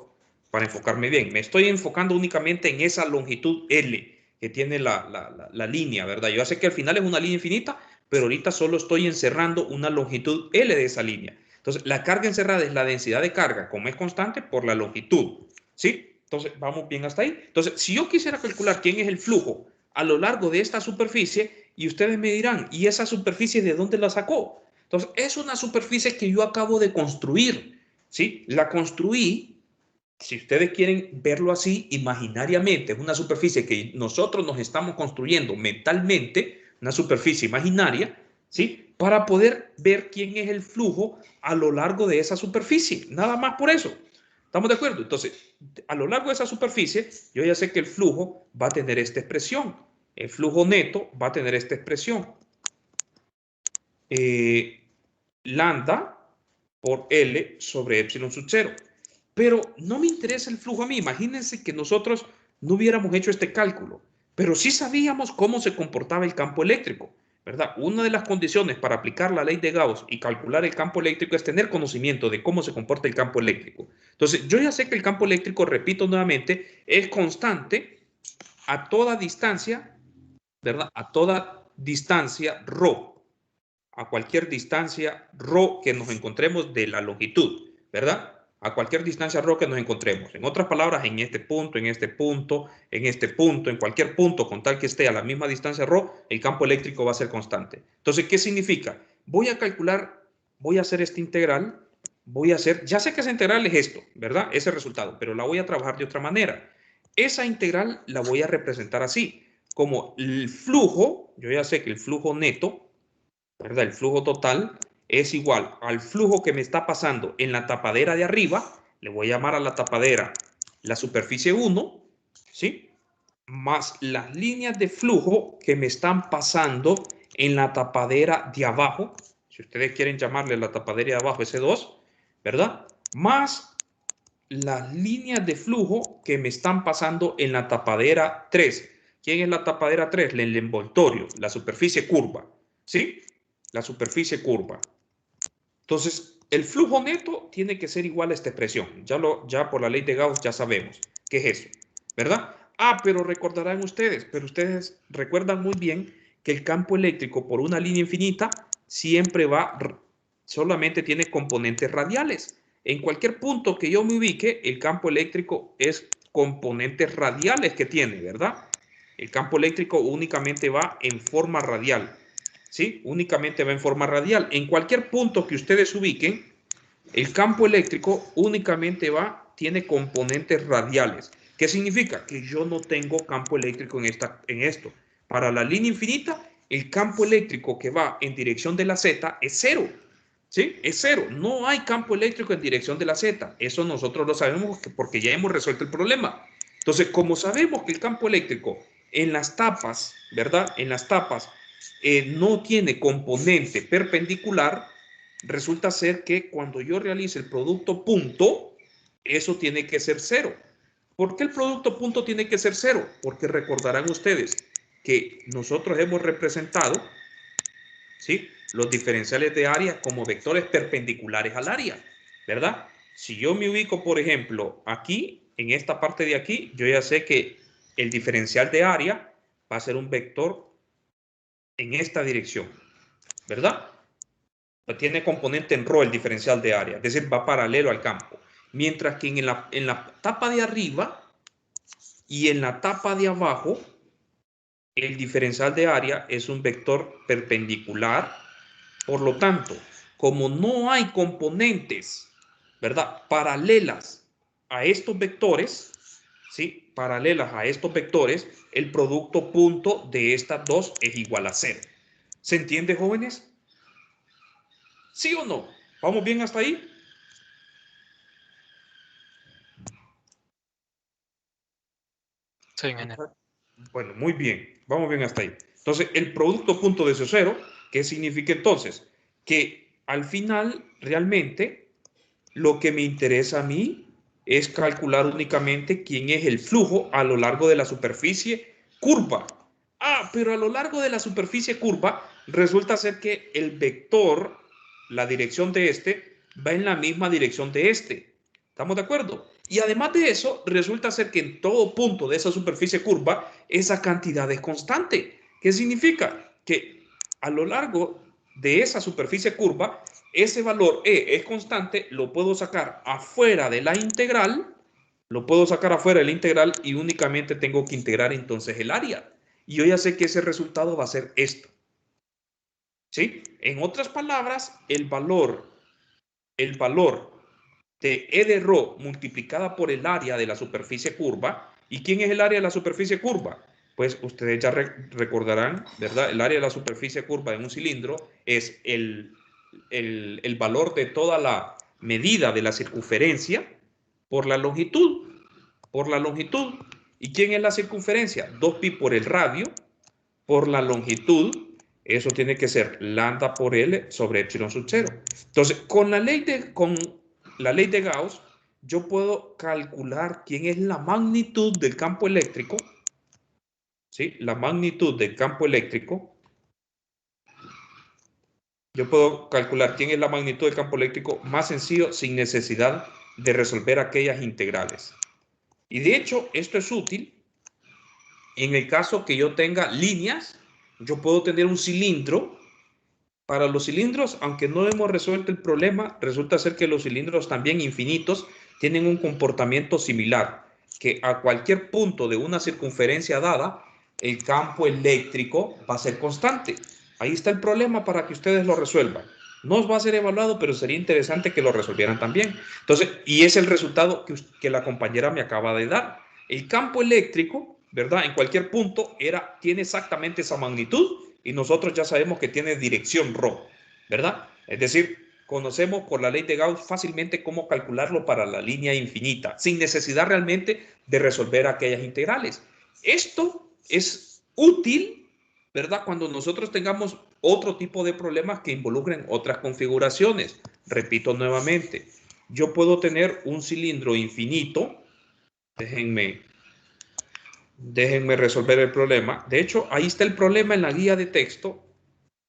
Speaker 1: para enfocarme bien. Me estoy enfocando únicamente en esa longitud L que tiene la línea, ¿verdad? Yo sé que al final es una línea infinita, pero ahorita solo estoy encerrando una longitud L de esa línea. Entonces, la carga encerrada es la densidad de carga, como es constante, por la longitud, ¿sí? Entonces, vamos bien hasta ahí. Entonces, si yo quisiera calcular quién es el flujo a lo largo de esta superficie, y ustedes me dirán, ¿y esa superficie de dónde la sacó? Entonces, es una superficie que yo acabo de construir, ¿sí? La construí, si ustedes quieren verlo así, imaginariamente, es una superficie que nosotros nos estamos construyendo mentalmente, una superficie imaginaria, ¿sí? Para poder ver quién es el flujo a lo largo de esa superficie. Nada más por eso. ¿Estamos de acuerdo? Entonces, a lo largo de esa superficie, yo ya sé que el flujo va a tener esta expresión. El flujo neto va a tener esta expresión. Lambda por L sobre epsilon sub 0. Pero no me interesa el flujo a mí. Imagínense que nosotros no hubiéramos hecho este cálculo, pero sí sabíamos cómo se comportaba el campo eléctrico, ¿verdad? Una de las condiciones para aplicar la ley de Gauss y calcular el campo eléctrico es tener conocimiento de cómo se comporta el campo eléctrico. Entonces, yo ya sé que el campo eléctrico, repito nuevamente, es constante a toda distancia, ¿verdad? A toda distancia ρ, a cualquier distancia ρ que nos encontremos de la longitud, ¿verdad? A cualquier distancia ρ que nos encontremos. En otras palabras, en este punto, en este punto, en este punto, en cualquier punto, con tal que esté a la misma distancia ρ, el campo eléctrico va a ser constante. Entonces, ¿qué significa? Voy a calcular, voy a hacer esta integral, voy a hacer, ya sé que esa integral es esto, ¿verdad? Ese resultado, pero la voy a trabajar de otra manera. Esa integral la voy a representar así, como el flujo, yo ya sé que el flujo neto, ¿verdad? El flujo total es igual al flujo que me está pasando en la tapadera de arriba, le voy a llamar a la tapadera la superficie 1, ¿sí? Más las líneas de flujo que me están pasando en la tapadera de abajo, si ustedes quieren llamarle la tapadera de abajo S2, ¿verdad? Más las líneas de flujo que me están pasando en la tapadera 3. ¿Quién es la tapadera 3? El envoltorio, la superficie curva, ¿sí? La superficie curva. Entonces, el flujo neto tiene que ser igual a esta expresión. Ya por la ley de Gauss ya sabemos qué es eso, ¿verdad? Pero recordarán ustedes, pero ustedes recuerdan muy bien que el campo eléctrico por una línea infinita siempre solamente tiene componentes radiales. En cualquier punto que yo me ubique, el campo eléctrico es componentes radiales que tiene, ¿verdad? El campo eléctrico únicamente va en forma radial, ¿sí? Únicamente va en forma radial. En cualquier punto que ustedes ubiquen, el campo eléctrico únicamente tiene componentes radiales. ¿Qué significa? Que yo no tengo campo eléctrico en esto. Para la línea infinita, el campo eléctrico que va en dirección de la Z es cero. ¿Sí? Es cero. No hay campo eléctrico en dirección de la Z. Eso nosotros lo sabemos porque ya hemos resuelto el problema. Entonces, como sabemos que el campo eléctrico en las tapas, ¿verdad? En las tapas no tiene componente perpendicular, resulta ser que cuando yo realice el producto punto, eso tiene que ser cero. ¿Por qué el producto punto tiene que ser cero? Porque recordarán ustedes que nosotros hemos representado, ¿sí?, los diferenciales de área como vectores perpendiculares al área, ¿verdad? Si yo me ubico, por ejemplo, aquí, en esta parte de aquí, yo ya sé que el diferencial de área va a ser un vector en esta dirección, ¿verdad? Tiene componente en ρ el diferencial de área, es decir, va paralelo al campo. Mientras que en la tapa de arriba y en la tapa de abajo, el diferencial de área es un vector perpendicular. Por lo tanto, como no hay componentes, ¿verdad?, paralelas a estos vectores, ¿sí?, paralelas a estos vectores, el producto punto de estas dos es igual a cero. ¿Se entiende, jóvenes? ¿Sí o no? ¿Vamos bien hasta ahí?
Speaker 3: Sí, ingeniero.
Speaker 1: Bueno, muy bien. Vamos bien hasta ahí. Entonces, el producto punto de esos cero, ¿qué significa entonces? Que al final, realmente, lo que me interesa a mí es calcular únicamente quién es el flujo a lo largo de la superficie curva. Ah, pero a lo largo de la superficie curva resulta ser que el vector, la dirección de este, va en la misma dirección de este. ¿Estamos de acuerdo? Y además de eso, resulta ser que en todo punto de esa superficie curva, esa cantidad es constante. ¿Qué significa? Que a lo largo de esa superficie curva, ese valor E es constante, lo puedo sacar afuera de la integral, y únicamente tengo que integrar entonces el área. Y yo ya sé que ese resultado va a ser esto. ¿Sí? En otras palabras, el valor de E de ρ multiplicada por el área de la superficie curva. ¿Y quién es el área de la superficie curva? Pues ustedes ya recordarán, ¿verdad? El área de la superficie curva en un cilindro es el valor de toda la medida de la circunferencia por la longitud. Por la longitud. ¿Y quién es la circunferencia? 2pi por el radio por la longitud. Eso tiene que ser lambda por L sobre epsilon sub 0. Entonces, con la ley de Gauss, yo puedo calcular quién es la magnitud del campo eléctrico, ¿sí? La magnitud del campo eléctrico. Yo puedo calcular quién es la magnitud del campo eléctrico más sencillo sin necesidad de resolver aquellas integrales. Y de hecho, esto es útil en el caso que yo tenga líneas. Yo puedo tener un cilindro. Para los cilindros, aunque no hemos resuelto el problema, resulta ser que los cilindros también infinitos tienen un comportamiento similar, que a cualquier punto de una circunferencia dada, el campo eléctrico va a ser constante. Ahí está el problema para que ustedes lo resuelvan. No os va a ser evaluado, pero sería interesante que lo resolvieran también. Entonces, y es el resultado que la compañera me acaba de dar. El campo eléctrico, ¿verdad?, en cualquier punto tiene exactamente esa magnitud, y nosotros ya sabemos que tiene dirección ρ, ¿verdad? Es decir, conocemos por la ley de Gauss fácilmente cómo calcularlo para la línea infinita, sin necesidad realmente de resolver aquellas integrales. Esto es útil, ¿verdad?, cuando nosotros tengamos otro tipo de problemas que involucren otras configuraciones. Repito nuevamente, yo puedo tener un cilindro infinito. Déjenme resolver el problema. De hecho, ahí está el problema en la guía de texto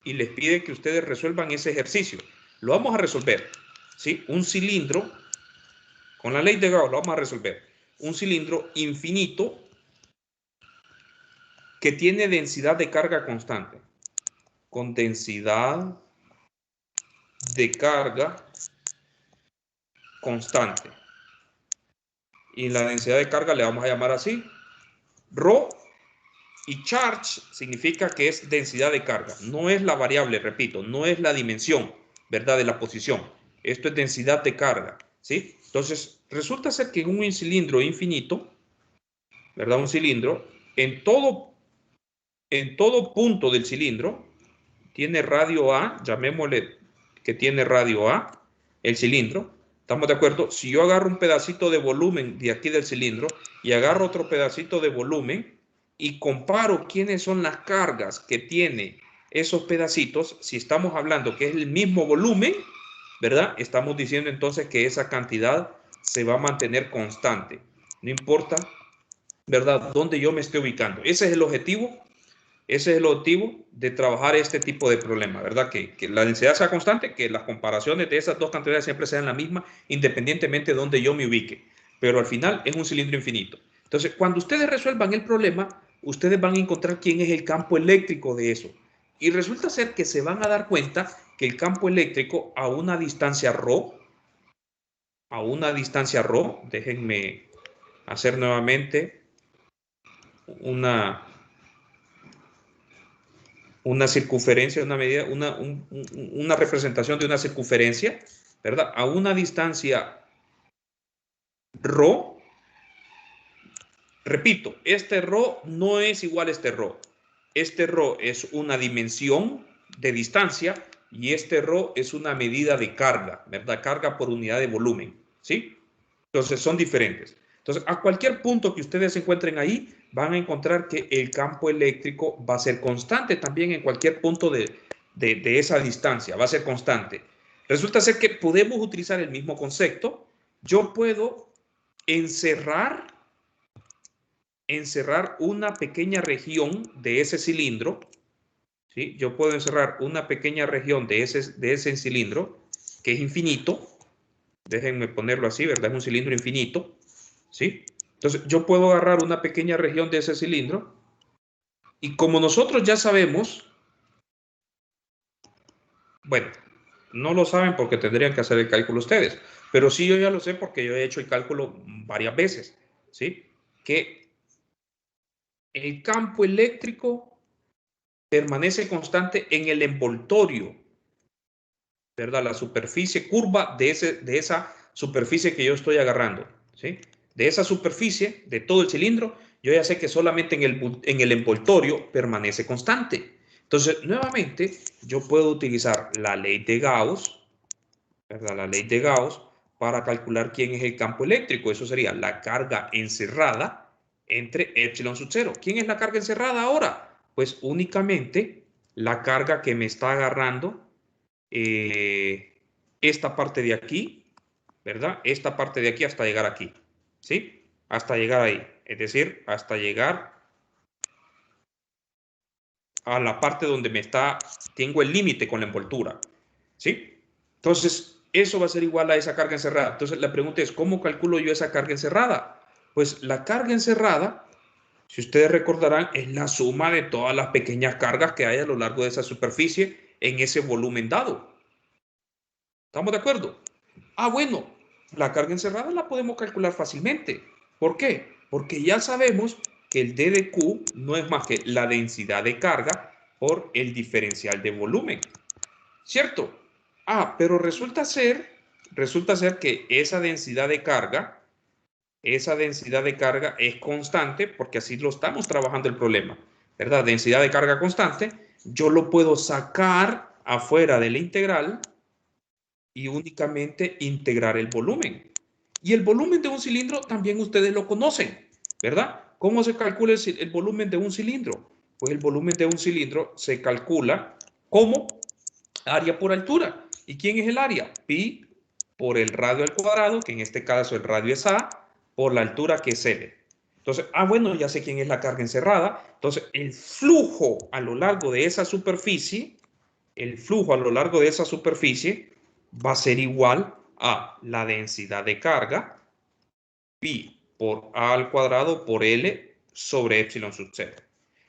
Speaker 1: y les pide que ustedes resuelvan ese ejercicio. Lo vamos a resolver, ¿sí? Un cilindro, con la ley de Gauss lo vamos a resolver. Un cilindro infinito que tiene densidad de carga constante. Con densidad de carga constante. Y la densidad de carga le vamos a llamar así, Rho, y charge significa que es densidad de carga. No es la variable, repito, no es la dimensión, ¿verdad?, de la posición. Esto es densidad de carga, ¿sí? Entonces, resulta ser que en un cilindro infinito, ¿verdad?, un cilindro, en todo punto del cilindro, tiene radio A, llamémosle que tiene radio A, el cilindro. ¿Estamos de acuerdo? Si yo agarro un pedacito de volumen de aquí del cilindro y agarro otro pedacito de volumen y comparo quiénes son las cargas que tiene esos pedacitos, si estamos hablando que es el mismo volumen, ¿verdad? Estamos diciendo entonces que esa cantidad se va a mantener constante. No importa, ¿verdad?, dónde yo me esté ubicando. Ese es el objetivo. Ese es el objetivo de trabajar este tipo de problema, ¿verdad? Que la densidad sea constante, que las comparaciones de esas dos cantidades siempre sean la misma, independientemente de donde yo me ubique. Pero al final es un cilindro infinito. Entonces, cuando ustedes resuelvan el problema, ustedes van a encontrar quién es el campo eléctrico de eso. Y resulta ser que se van a dar cuenta que el campo eléctrico a una distancia ρ, déjenme hacer nuevamente una circunferencia, una medida, una representación de una circunferencia, ¿verdad? A una distancia ρ, repito, este ρ no es igual a este ρ. Este ρ es una dimensión de distancia y este ρ es una medida de carga, ¿verdad? Carga por unidad de volumen, ¿sí? Entonces son diferentes. Entonces, a cualquier punto que ustedes se encuentren ahí, van a encontrar que el campo eléctrico va a ser constante también en cualquier punto de esa distancia, va a ser constante. Resulta ser que podemos utilizar el mismo concepto. Yo puedo encerrar una pequeña región de ese cilindro, ¿sí? Yo puedo encerrar una pequeña región de ese cilindro, que es infinito. Déjenme ponerlo así, ¿verdad? Es un cilindro infinito, ¿sí? Entonces, yo puedo agarrar una pequeña región de ese cilindro y como nosotros ya sabemos, bueno, no lo saben porque tendrían que hacer el cálculo ustedes, pero sí yo ya lo sé porque yo he hecho el cálculo varias veces, ¿sí? Que el campo eléctrico permanece constante en el envoltorio, ¿verdad? La superficie curva de esa superficie que yo estoy agarrando, ¿sí? De esa superficie, de todo el cilindro, yo ya sé que solamente en el envoltorio permanece constante. Entonces, nuevamente, yo puedo utilizar la ley de Gauss, ¿verdad? La ley de Gauss para calcular quién es el campo eléctrico. Eso sería la carga encerrada entre epsilon sub 0. ¿Quién es la carga encerrada ahora? Pues únicamente la carga que me está agarrando esta parte de aquí, ¿verdad? Esta parte de aquí hasta llegar aquí, ¿sí? Hasta llegar ahí, es decir, hasta llegar a la parte donde tengo el límite con la envoltura, ¿sí? Entonces, eso va a ser igual a esa carga encerrada. Entonces, la pregunta es, ¿cómo calculo yo esa carga encerrada? Pues la carga encerrada, si ustedes recordarán, es la suma de todas las pequeñas cargas que hay a lo largo de esa superficie en ese volumen dado. ¿Estamos de acuerdo? Ah, bueno, la carga encerrada la podemos calcular fácilmente. ¿Por qué? Porque ya sabemos que el D de Q no es más que la densidad de carga por el diferencial de volumen. ¿Cierto? Ah, pero resulta ser que esa densidad de carga es constante porque así lo estamos trabajando el problema, ¿verdad? Densidad de carga constante, yo lo puedo sacar afuera de la integral y únicamente integrar el volumen. Y el volumen de un cilindro también ustedes lo conocen, ¿verdad? ¿Cómo se calcula el volumen de un cilindro? Pues el volumen de un cilindro se calcula como área por altura. ¿Y quién es el área? Pi por el radio al cuadrado, que en este caso el radio es A, por la altura que es L. Entonces, bueno, ya sé quién es la carga encerrada. Entonces, el flujo a lo largo de esa superficie, va a ser igual a la densidad de carga, pi por A al cuadrado por L sobre epsilon sub 0.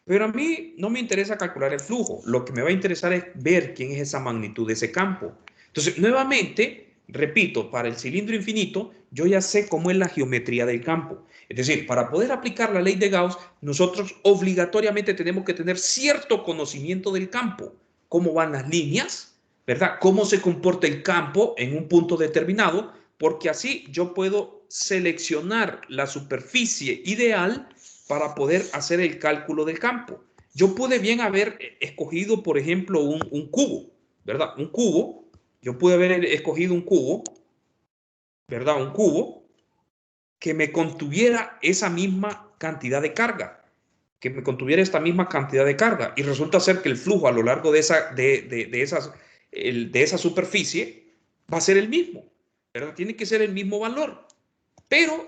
Speaker 1: Pero a mí no me interesa calcular el flujo. Lo que me va a interesar es ver quién es esa magnitud de ese campo. Entonces, nuevamente, repito, para el cilindro infinito, yo ya sé cómo es la geometría del campo. Es decir, para poder aplicar la ley de Gauss, nosotros obligatoriamente tenemos que tener cierto conocimiento del campo. Cómo van las líneas, ¿verdad? Cómo se comporta el campo en un punto determinado, porque así yo puedo seleccionar la superficie ideal para poder hacer el cálculo del campo. Yo pude bien haber escogido, por ejemplo, un cubo, ¿verdad? Un cubo. Yo pude haber escogido un cubo, ¿verdad? Un cubo que me contuviera esa misma cantidad de carga, que me contuviera esta misma cantidad de carga. Y resulta ser que el flujo a lo largo de esa superficie va a ser el mismo, ¿verdad? Tiene que ser el mismo valor. Pero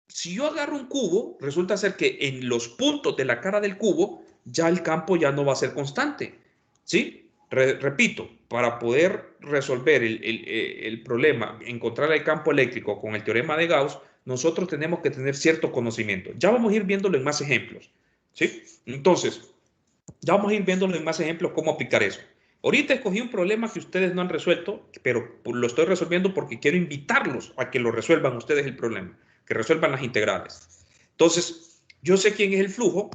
Speaker 1: si yo agarro un cubo, resulta ser que en los puntos de la cara del cubo, ya el campo ya no va a ser constante, ¿sí? Repito, para poder resolver el problema, encontrar el campo eléctrico con el teorema de Gauss, nosotros tenemos que tener cierto conocimiento. Ya vamos a ir viéndolo en más ejemplos, ¿sí? Entonces, ya vamos a ir viéndolo en más ejemplos cómo aplicar eso. Ahorita escogí un problema que ustedes no han resuelto, pero lo estoy resolviendo porque quiero invitarlos a que lo resuelvan ustedes el problema, que resuelvan las integrales. Entonces, yo sé quién es el flujo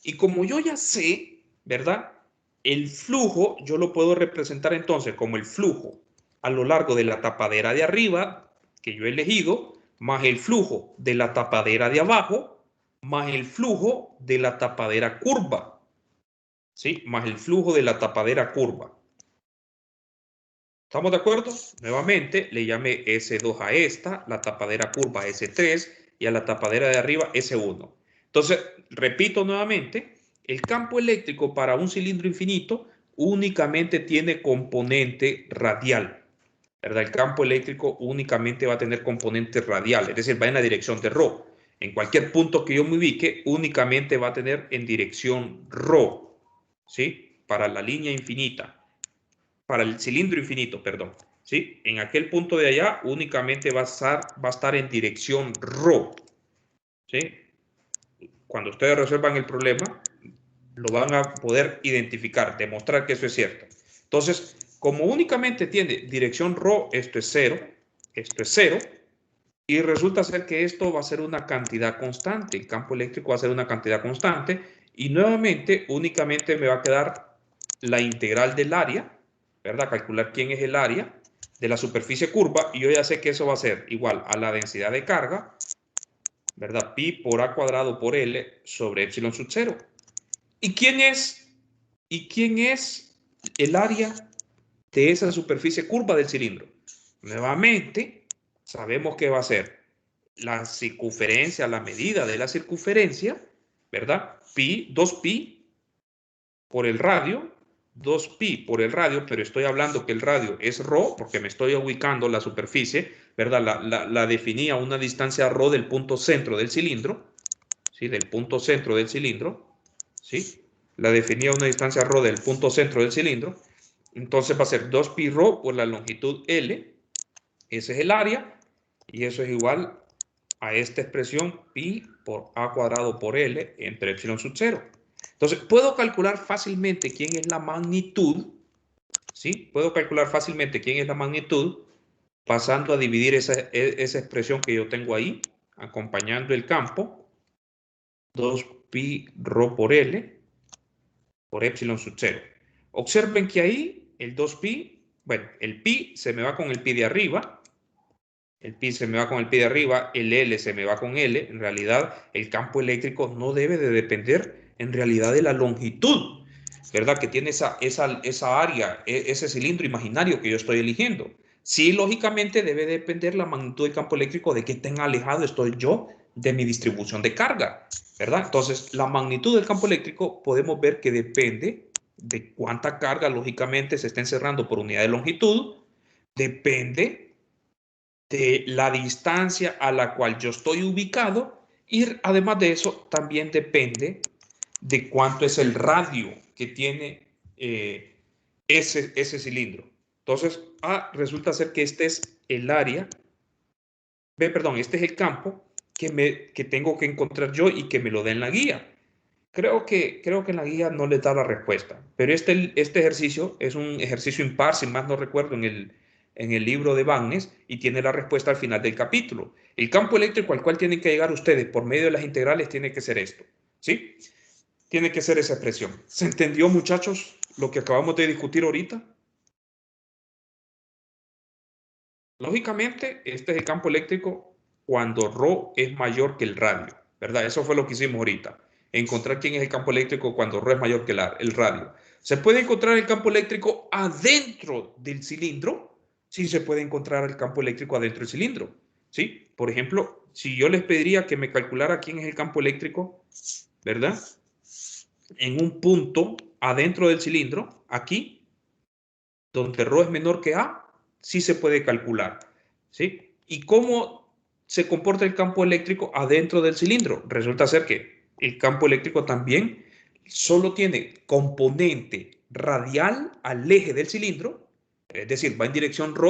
Speaker 1: y como yo ya sé, ¿verdad? El flujo yo lo puedo representar entonces como el flujo a lo largo de la tapadera de arriba que yo he elegido, más el flujo de la tapadera de abajo, más el flujo de la tapadera curva, ¿sí? Más el flujo de la tapadera curva. ¿Estamos de acuerdo? Nuevamente le llamé S2 a esta, la tapadera curva S3 y a la tapadera de arriba S1. Entonces, repito nuevamente, el campo eléctrico para un cilindro infinito únicamente tiene componente radial, ¿verdad? El campo eléctrico únicamente va a tener componente radial, es decir, va en la dirección de ρ. En cualquier punto que yo me ubique, únicamente va a tener en dirección ρ, ¿sí? Para la línea infinita. Para el cilindro infinito, perdón, ¿sí? En aquel punto de allá únicamente va a estar en dirección ρ, ¿sí? Cuando ustedes resuelvan el problema, lo van a poder identificar, demostrar que eso es cierto. Entonces, como únicamente tiene dirección ρ, esto es 0, y resulta ser que esto va a ser una cantidad constante, el campo eléctrico va a ser una cantidad constante, y nuevamente únicamente me va a quedar la integral del área, ¿verdad? Calcular quién es el área de la superficie curva, y yo ya sé que eso va a ser igual a la densidad de carga, ¿verdad? Pi por A cuadrado por L sobre epsilon sub 0. ¿Y quién es el área de esa superficie curva del cilindro? Nuevamente, sabemos que va a ser la circunferencia, la medida de la circunferencia, ¿verdad? Pi, 2pi por el radio, 2pi por el radio, pero estoy hablando que el radio es ρ, porque me estoy ubicando la superficie, ¿verdad? La definía a una distancia ρ del punto centro del cilindro, ¿sí? Del punto centro del cilindro, ¿sí? La definía a una distancia ρ del punto centro del cilindro. Entonces va a ser 2pi ρ por la longitud L, ese es el área, y eso es igual a esta expresión pi por A cuadrado por L entre epsilon sub 0. Entonces, puedo calcular fácilmente quién es la magnitud, ¿sí? Puedo calcular fácilmente quién es la magnitud pasando a dividir esa expresión que yo tengo ahí, acompañando el campo, 2pi ρ por L por epsilon sub 0. Observen que ahí el 2pi, bueno, el pi se me va con el pi de arriba, el pi se me va con el pi de arriba, el L se me va con L. En realidad, el campo eléctrico no debe de depender en realidad de la longitud, ¿verdad? Que tiene esa área, ese cilindro imaginario que yo estoy eligiendo. Sí, lógicamente debe depender la magnitud del campo eléctrico de qué tan alejado estoy yo de mi distribución de carga, ¿verdad? Entonces, la magnitud del campo eléctrico podemos ver que depende de cuánta carga, lógicamente, se está encerrando por unidad de longitud, depende de la distancia a la cual yo estoy ubicado y además de eso también depende de cuánto es el radio que tiene ese cilindro. Entonces, resulta ser que este es el área, perdón, este es el campo que tengo que encontrar yo y que me lo da en la guía. Creo que en la guía no les da la respuesta, pero este ejercicio es un ejercicio impar, si más no recuerdo, en el libro de Bagnes y tiene la respuesta al final del capítulo. El campo eléctrico al cual tienen que llegar ustedes por medio de las integrales tiene que ser esto, ¿sí? Tiene que ser esa expresión. ¿Se entendió, muchachos, lo que acabamos de discutir ahorita? Lógicamente, este es el campo eléctrico cuando ρ es mayor que el radio, ¿verdad? Eso fue lo que hicimos ahorita. Encontrar quién es el campo eléctrico cuando ρ es mayor que el radio. ¿Se puede encontrar el campo eléctrico adentro del cilindro? Sí, se puede encontrar el campo eléctrico adentro del cilindro. ¿Sí? Por ejemplo, si yo les pediría que me calculara quién es el campo eléctrico, ¿verdad? En un punto adentro del cilindro, aquí, donde ρ es menor que A, sí se puede calcular. ¿Sí? ¿Y cómo se comporta el campo eléctrico adentro del cilindro? Resulta ser que el campo eléctrico también solo tiene componente radial al eje del cilindro, es decir, va en dirección ρ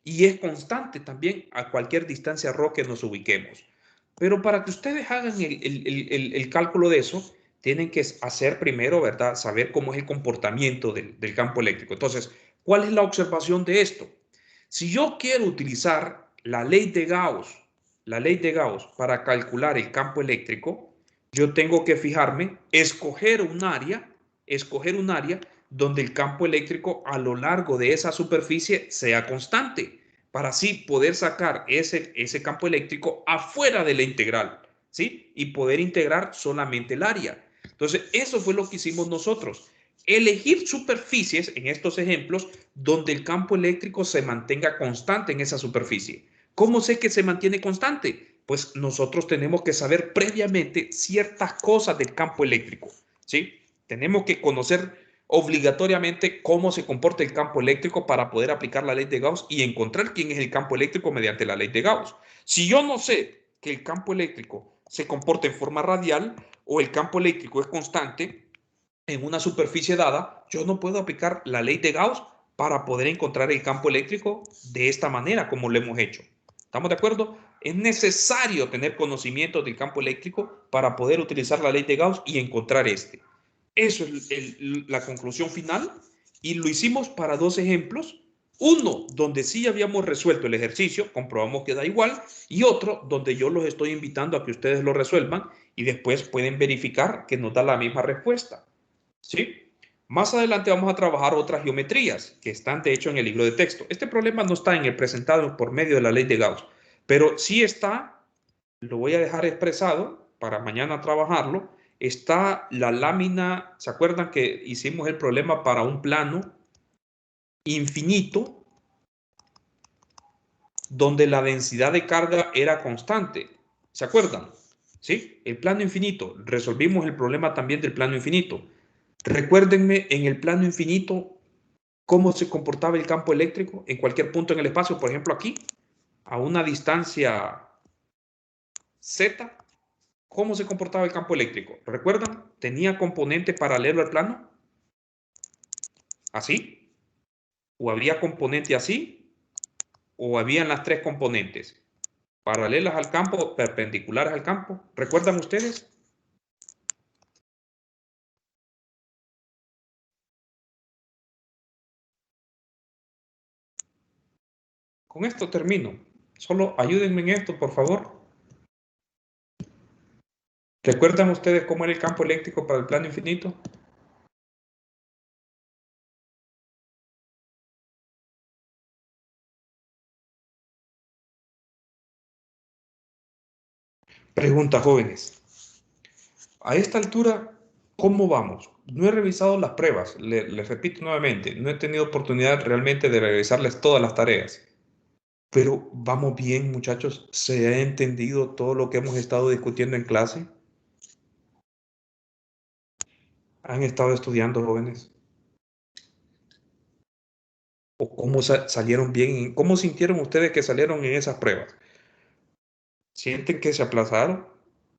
Speaker 1: y es constante también a cualquier distancia ρ que nos ubiquemos. Pero para que ustedes hagan el cálculo de eso, tienen que hacer primero, ¿verdad? Saber cómo es el comportamiento del campo eléctrico. Entonces, ¿cuál es la observación de esto? Si yo quiero utilizar la ley de Gauss para calcular el campo eléctrico, yo tengo que fijarme, escoger un área donde el campo eléctrico a lo largo de esa superficie sea constante, para así poder sacar ese campo eléctrico afuera de la integral, ¿sí? Y poder integrar solamente el área. Entonces, eso fue lo que hicimos nosotros. Elegir superficies en estos ejemplos donde el campo eléctrico se mantenga constante en esa superficie. ¿Cómo sé que se mantiene constante? Pues nosotros tenemos que saber previamente ciertas cosas del campo eléctrico, ¿sí? Tenemos que conocer obligatoriamente cómo se comporta el campo eléctrico para poder aplicar la ley de Gauss y encontrar quién es el campo eléctrico mediante la ley de Gauss. Si yo no sé que el campo eléctrico se comporta en forma radial o el campo eléctrico es constante en una superficie dada, yo no puedo aplicar la ley de Gauss para poder encontrar el campo eléctrico de esta manera como lo hemos hecho. ¿Estamos de acuerdo? Es necesario tener conocimiento del campo eléctrico para poder utilizar la ley de Gauss y encontrar este. Eso es la conclusión final y lo hicimos para dos ejemplos. Uno, donde sí habíamos resuelto el ejercicio, comprobamos que da igual, y otro, donde yo los estoy invitando a que ustedes lo resuelvan y después pueden verificar que nos da la misma respuesta. ¿Sí? Más adelante vamos a trabajar otras geometrías que están de hecho en el libro de texto. Este problema no está en el presentado por medio de la ley de Gauss, pero sí está, lo voy a dejar expresado para mañana trabajarlo, está la lámina, ¿se acuerdan que hicimos el problema para un plano infinito donde la densidad de carga era constante? ¿Se acuerdan? ¿Sí? El plano infinito. Resolvimos el problema también del plano infinito. Recuérdenme en el plano infinito cómo se comportaba el campo eléctrico en cualquier punto en el espacio, por ejemplo aquí, a una distancia z, ¿cómo se comportaba el campo eléctrico? ¿Recuerdan? ¿Tenía componente paralelo al plano? ¿Así? ¿O había componente así? ¿O habían las tres componentes? ¿Paralelas al campo, perpendiculares al campo? ¿Recuerdan ustedes? Con esto termino. Solo ayúdenme en esto, por favor. ¿Recuerdan ustedes cómo era el campo eléctrico para el plano infinito? Pregunta, jóvenes. A esta altura, ¿cómo vamos? No he revisado las pruebas, les repito nuevamente, no he tenido oportunidad realmente de revisarles todas las tareas. Pero vamos bien, muchachos, ¿se ha entendido todo lo que hemos estado discutiendo en clase? ¿Han estado estudiando, jóvenes? ¿O cómo salieron bien? ¿Cómo sintieron ustedes que salieron en esas pruebas? ¿Sienten que se aplazaron?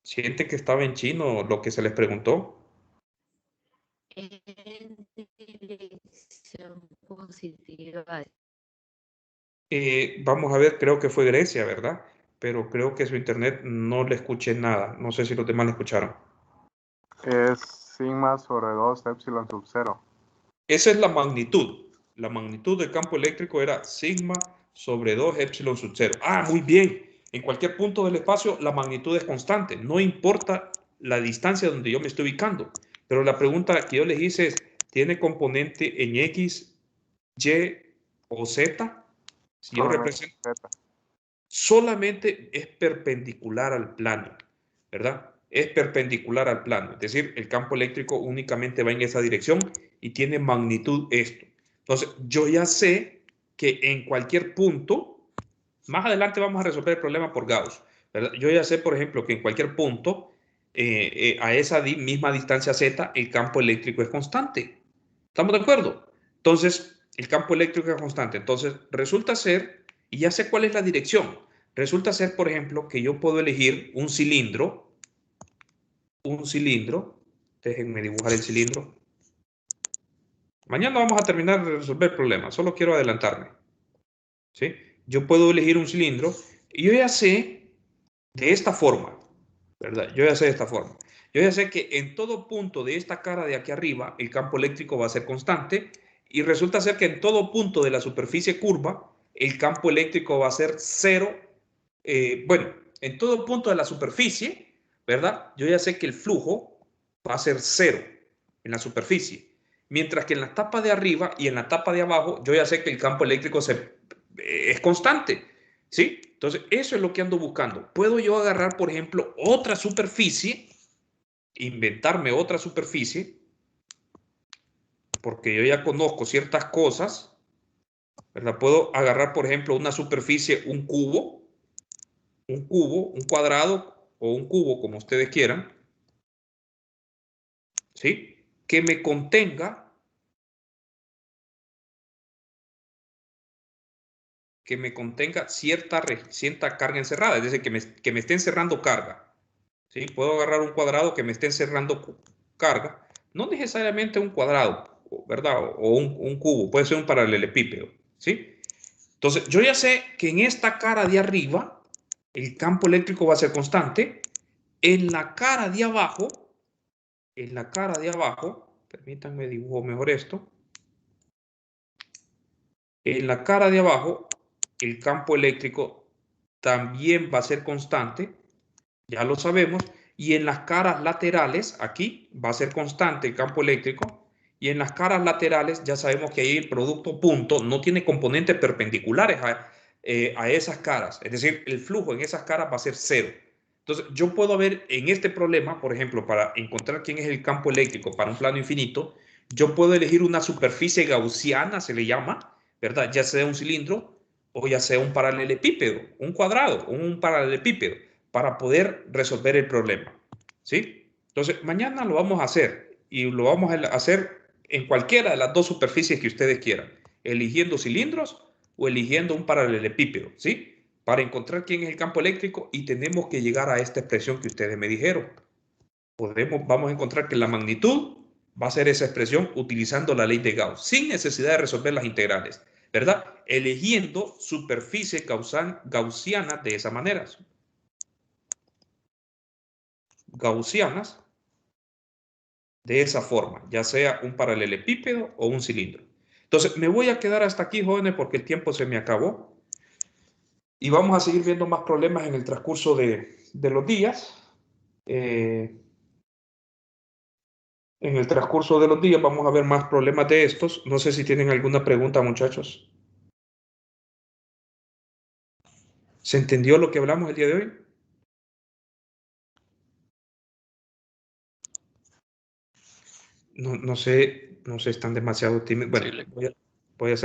Speaker 1: ¿Sienten que estaba en chino lo que se les preguntó?
Speaker 4: En dirección positiva.
Speaker 1: Vamos a ver, creo que fue Grecia, ¿verdad? Pero creo que su internet no le escuché nada. No sé si los demás le escucharon.
Speaker 5: Es sigma sobre 2 epsilon sub 0.
Speaker 1: Esa es la magnitud. La magnitud del campo eléctrico era sigma sobre 2 epsilon sub 0. Ah, muy bien. En cualquier punto del espacio la magnitud es constante. No importa la distancia donde yo me estoy ubicando. Pero la pregunta que yo les hice es, ¿tiene componente en X, Y o Z? Si yo represento,
Speaker 5: Z.
Speaker 1: solamente es perpendicular al plano, ¿verdad? Es perpendicular al plano. Es decir, el campo eléctrico únicamente va en esa dirección y tiene magnitud esto. Entonces, yo ya sé que en cualquier punto, más adelante vamos a resolver el problema por Gauss, ¿verdad? Yo ya sé, por ejemplo, que en cualquier punto, a esa misma distancia Z, el campo eléctrico es constante. ¿Estamos de acuerdo? Entonces, el campo eléctrico es constante. Entonces, resulta ser, y ya sé cuál es la dirección, resulta ser, por ejemplo, que yo puedo elegir un cilindro, déjenme dibujar el cilindro. Mañana vamos a terminar de resolver el problema, solo quiero adelantarme. ¿Sí? Yo puedo elegir un cilindro y yo ya sé de esta forma, ¿verdad? Yo ya sé de esta forma. Yo ya sé que en todo punto de esta cara de aquí arriba el campo eléctrico va a ser constante y resulta ser que en todo punto de la superficie curva el campo eléctrico va a ser cero. Bueno, en todo punto de la superficie, ¿verdad? Yo ya sé que el flujo va a ser cero en la superficie. Mientras que en la tapa de arriba y en la tapa de abajo, yo ya sé que el campo eléctrico es constante. ¿Sí? Entonces, eso es lo que ando buscando. Puedo yo agarrar, por ejemplo, otra superficie, inventarme otra superficie, porque yo ya conozco ciertas cosas, ¿verdad? Puedo agarrar, por ejemplo, una superficie, un cubo, un cuadrado o un cubo, como ustedes quieran, ¿sí? Que me contenga cierta carga encerrada, es decir, que me esté encerrando carga. ¿Sí? Puedo agarrar un cuadrado que me esté encerrando carga, no necesariamente un cuadrado, ¿verdad? O un cubo, puede ser un paralelepípedo, ¿sí? Entonces, yo ya sé que en esta cara de arriba el campo eléctrico va a ser constante. En la cara de abajo, permítanme dibujo mejor esto. En la cara de abajo, el campo eléctrico también va a ser constante, ya lo sabemos, y en las caras laterales, aquí va a ser constante el campo eléctrico, y en las caras laterales ya sabemos que ahí el producto punto no tiene componentes perpendiculares a esas caras, es decir, el flujo en esas caras va a ser cero. Entonces, yo puedo ver en este problema, por ejemplo, para encontrar quién es el campo eléctrico para un plano infinito, yo puedo elegir una superficie gaussiana, se le llama, ¿verdad? Ya sea un cilindro o ya sea un paralelepípedo, un cuadrado, un paralelepípedo, para poder resolver el problema. ¿Sí? Entonces, mañana lo vamos a hacer y lo vamos a hacer en cualquiera de las dos superficies que ustedes quieran, eligiendo cilindros o eligiendo un paralelepípedo, ¿sí? Para encontrar quién es el campo eléctrico y tenemos que llegar a esta expresión que ustedes me dijeron. Vamos a encontrar que la magnitud va a ser esa expresión utilizando la ley de Gauss, sin necesidad de resolver las integrales, ¿verdad? Eligiendo superficies gaussianas de esa manera. Gaussianas de esa forma, ya sea un paralelepípedo o un cilindro. Entonces, me voy a quedar hasta aquí, jóvenes, porque el tiempo se me acabó. Y vamos a seguir viendo más problemas en el transcurso de los días. En el transcurso de los días vamos a ver más problemas de estos. No sé si tienen alguna pregunta, muchachos. ¿Se entendió lo que hablamos el día de hoy? No sé, están demasiado tímidos. Bueno, voy a hacer